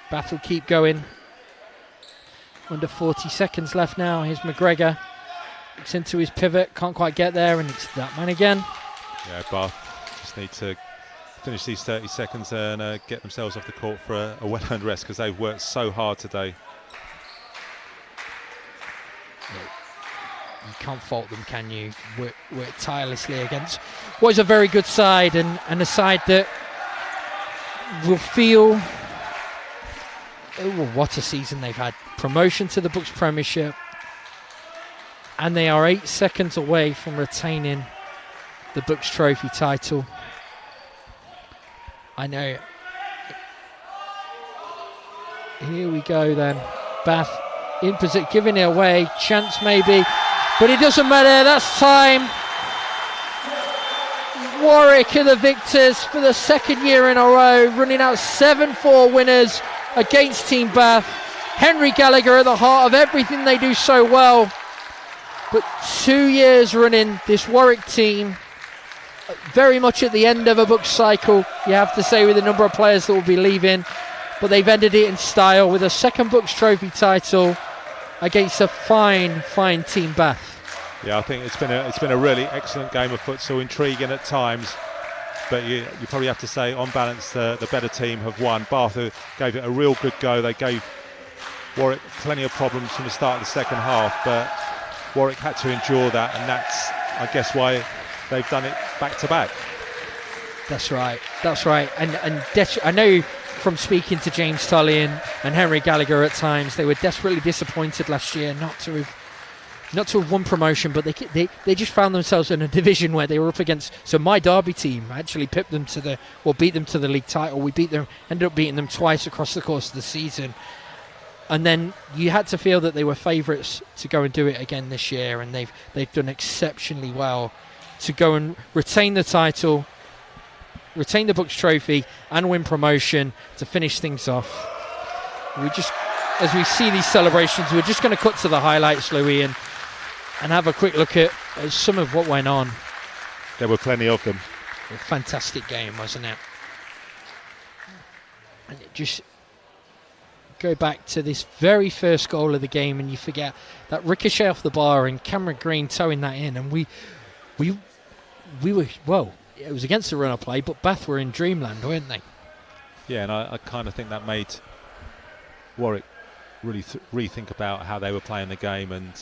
Bath will keep going. Under 40 seconds left now. Here's McGregor. Looks into his pivot, can't quite get there, and it's that man again. Yeah, Bath just need to finish these 30 seconds and get themselves off the court for a well-earned rest, because they've worked so hard today. You can't fault them, can you? Work tirelessly against what is a very good side, and a side that will feel... Oh, what a season they've had. Promotion to the Books Premiership, and they are 8 seconds away from retaining the Books Trophy title. I know. Here we go then. Bath in position, giving it away. Chance maybe, but it doesn't matter. That's time. Warwick are the victors for the second year in a row, running out 7-4 winners against Team Bath. Henry Gallagher at the heart of everything they do so well. But 2 years running, this Warwick team, very much at the end of a book cycle, you have to say, with the number of players that will be leaving. But they've ended it in style with a second Books Trophy title against a fine Team Bath. Yeah, I think it's been a really excellent game of futsal, intriguing at times, but you probably have to say, on balance, the better team have won. Bath gave it a real good go. They gave Warwick plenty of problems from the start of the second half, but Warwick had to endure that, and that's, I guess, why they've done it back to back. That's right. And I know from speaking to James Tully and Henry Gallagher at times, they were desperately disappointed last year not to have won promotion, but they just found themselves in a division where they were up against. So my Derby team actually beat them to the league title. Ended up beating them twice across the course of the season, and then you had to feel that they were favourites to go and do it again this year, and they've done exceptionally well to go and retain the title, retain the Books Trophy, and win promotion to finish things off. As we see these celebrations, we're just going to cut to the highlights, Louis, and have a quick look at some of what went on. There were plenty of them. A fantastic game, wasn't it? And just go back to this very first goal of the game, and you forget that ricochet off the bar and Cameron Green towing that in, and we were, well, it was against the run of play, but Bath were in dreamland, weren't they? Yeah, and I kind of think that made Warwick really rethink about how they were playing the game,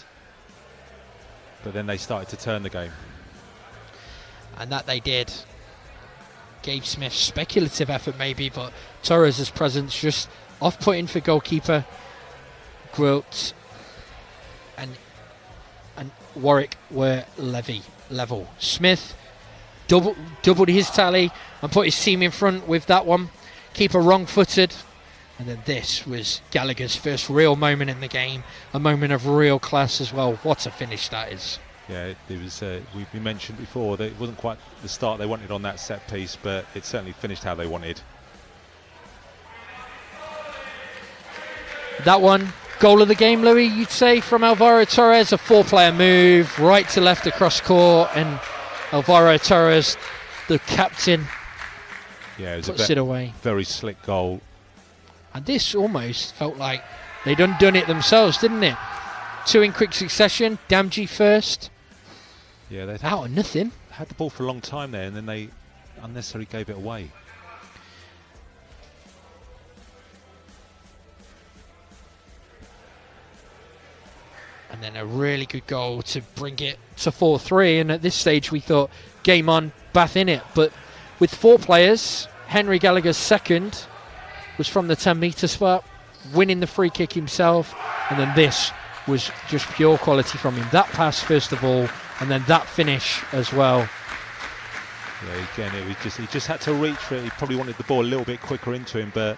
but then they started to turn the game. And that they did. Gave Smith speculative effort maybe, but Torres' presence just off-putting for goalkeeper Gwilt, and Warwick were level. Smith doubled his tally and put his team in front with that one. Keeper wrong-footed. And then this was Gallagher's first real moment in the game, a moment of real class as well. What a finish that is. Yeah, it was. We mentioned before that it wasn't quite the start they wanted on that set piece, but it certainly finished how they wanted. That one, goal of the game, Louis, you'd say, from Alvaro Torres, a 4-player move, right to left across court, and Alvaro Torres, the captain, puts it away. Very slick goal. And this almost felt like they'd undone it themselves, didn't it? 2 in quick succession, Damji first. Yeah, they out of nothing. Had the ball for a long time there, and then they unnecessarily gave it away. And then a really good goal to bring it to 4-3. And at this stage, we thought, game on, Bath in it. But with 4 players, Henry Gallagher's second was from the 10-metre spot, winning the free kick himself, and then this was just pure quality from him. That pass first of all, and then that finish as well. Yeah, again, it was he just had to reach for it. He probably wanted the ball a little bit quicker into him, but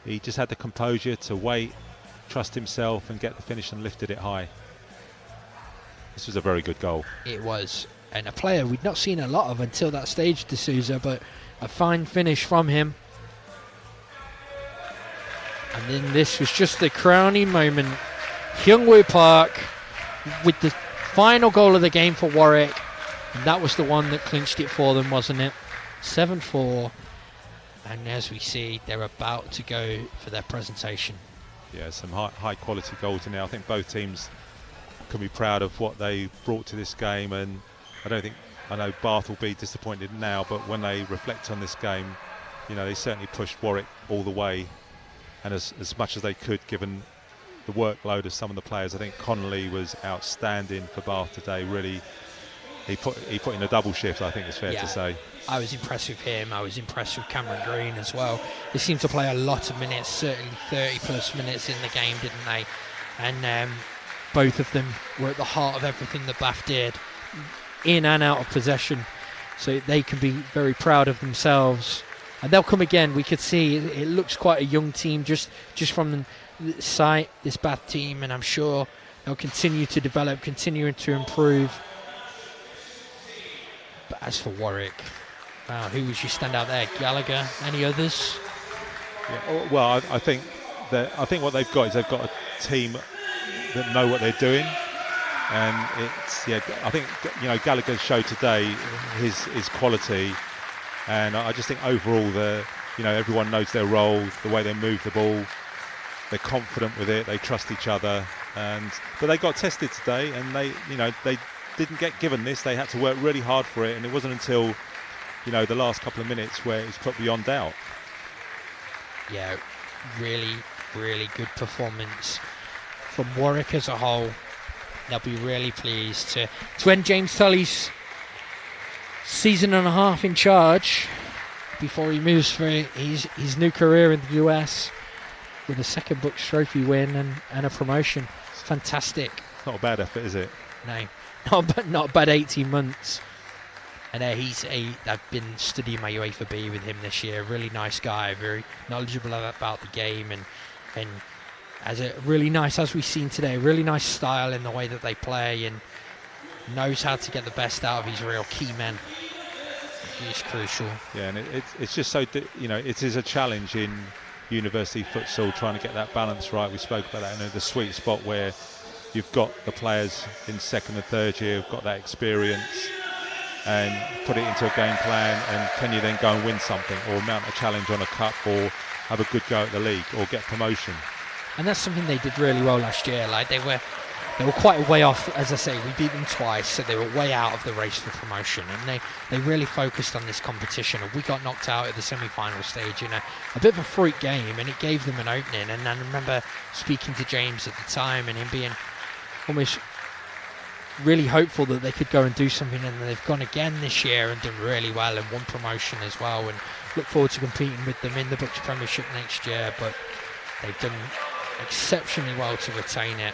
he just had the composure to wait, trust himself, and get the finish, and lifted it high. This was a very good goal. It was, and a player we'd not seen a lot of until that stage, D'Souza, but a fine finish from him. And then this was just the crowning moment. Hyungwoo Park with the final goal of the game for Warwick. And that was the one that clinched it for them, wasn't it? 7-4. And as we see, they're about to go for their presentation. Yeah, some high quality goals in there. I think both teams can be proud of what they brought to this game. And I know Bath will be disappointed now, but when they reflect on this game, they certainly pushed Warwick all the way. And as much as they could, given the workload of some of the players. I think Connolly was outstanding for Bath today. Really, he put in a double shift, I think it's fair to say. I was impressed with him. I was impressed with Cameron Green as well. They seemed to play a lot of minutes, certainly 30 plus minutes in the game, didn't they? And both of them were at the heart of everything that Bath did, in and out of possession. So they can be very proud of themselves. And they'll come again. We could see it looks quite a young team just from the sight, this Bath team, and I'm sure they'll continue to develop, continue to improve. But as for Warwick, Wow, who was your standout there? Gallagher? Any others? Yeah, well, I think what they've got is they've got a team that know what they're doing, and I think Gallagher's showed today his quality, and I just think overall everyone knows their role, the way they move the ball, they're confident with it, they trust each other, but they got tested today, and they didn't get given this. They had to work really hard for it, and it wasn't until the last couple of minutes where it was put beyond doubt. Yeah, really, really good performance from Warwick as a whole. They'll be really pleased to end James Tully's season and a half in charge before he moves for his new career in the US with a second Books Trophy win and a promotion. It's fantastic. Not a bad effort, is it? No, not a bad 18 months. And I've been studying my UEFA B with him this year. Really nice guy, very knowledgeable about the game, and has a really nice, as we've seen today, really nice style in the way that they play, and knows how to get the best out of his real key men. It's crucial. Yeah, and it's just so it is a challenge in university futsal trying to get that balance right. We spoke about that, the sweet spot where you've got the players in second and third year who've got that experience, and put it into a game plan, and can you then go and win something or mount a challenge on a cup or have a good go at the league or get promotion. And that's something they did really well last year. Like they were quite a way off. As I say, we beat them twice, so they were way out of the race for promotion, and they really focused on this competition. And we got knocked out at the semi-final stage in a bit of a freak game, and it gave them an opening. And I remember speaking to James at the time and him being almost really hopeful that they could go and do something, and they've gone again this year and done really well and won promotion as well, and look forward to competing with them in the Books Premiership next year. But they've done exceptionally well to retain it.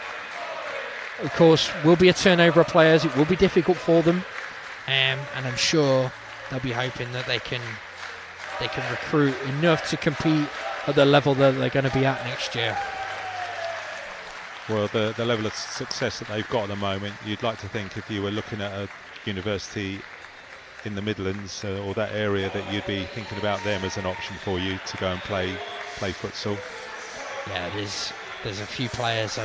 Of course, will be a turnover of players. It will be difficult for them, and I'm sure they'll be hoping that they can recruit enough to compete at the level that they're going to be at next year. Well, the level of success that they've got at the moment, you'd like to think if you were looking at a university in the Midlands or that area, that you'd be thinking about them as an option for you to go and play futsal. Yeah, there's a few players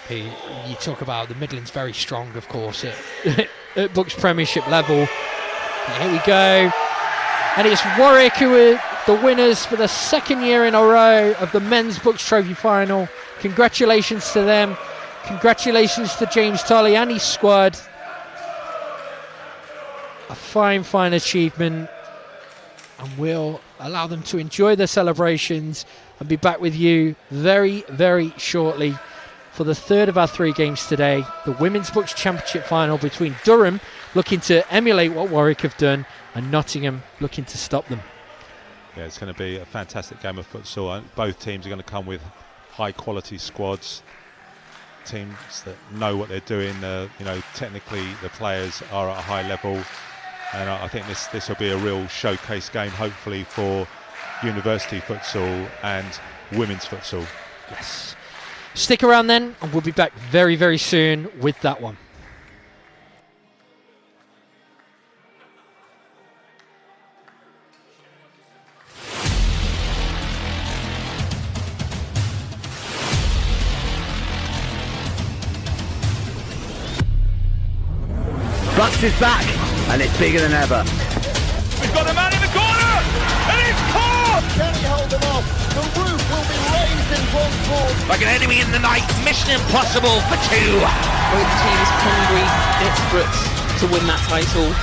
who you talk about. The Midlands very strong, of course, at Books Premiership level. But here we go, and it's Warwick who are the winners for the second year in a row of the Men's Books Trophy Final. Congratulations to them. Congratulations to James Tully and his squad. A fine achievement, and we'll allow them to enjoy their celebrations and be back with you very, very shortly for the third of our three games today, the Women's Books Championship Final between Durham, looking to emulate what Warwick have done, and Nottingham looking to stop them. Yeah, it's going to be a fantastic game of futsal. Both teams are going to come with high quality squads, teams that know what they're doing. Technically the players are at a high level, and I think this will be a real showcase game, hopefully, for university futsal and women's futsal. Yes. Stick around then, and we'll be back very, very soon with that one. Bucks is back, and it's bigger than ever. We've got a man in the corner, and it's caught! Can he hold them off? The roof will be raised in front court. Like an enemy in the night, mission impossible for two. Both teams hungry, desperate to win that title.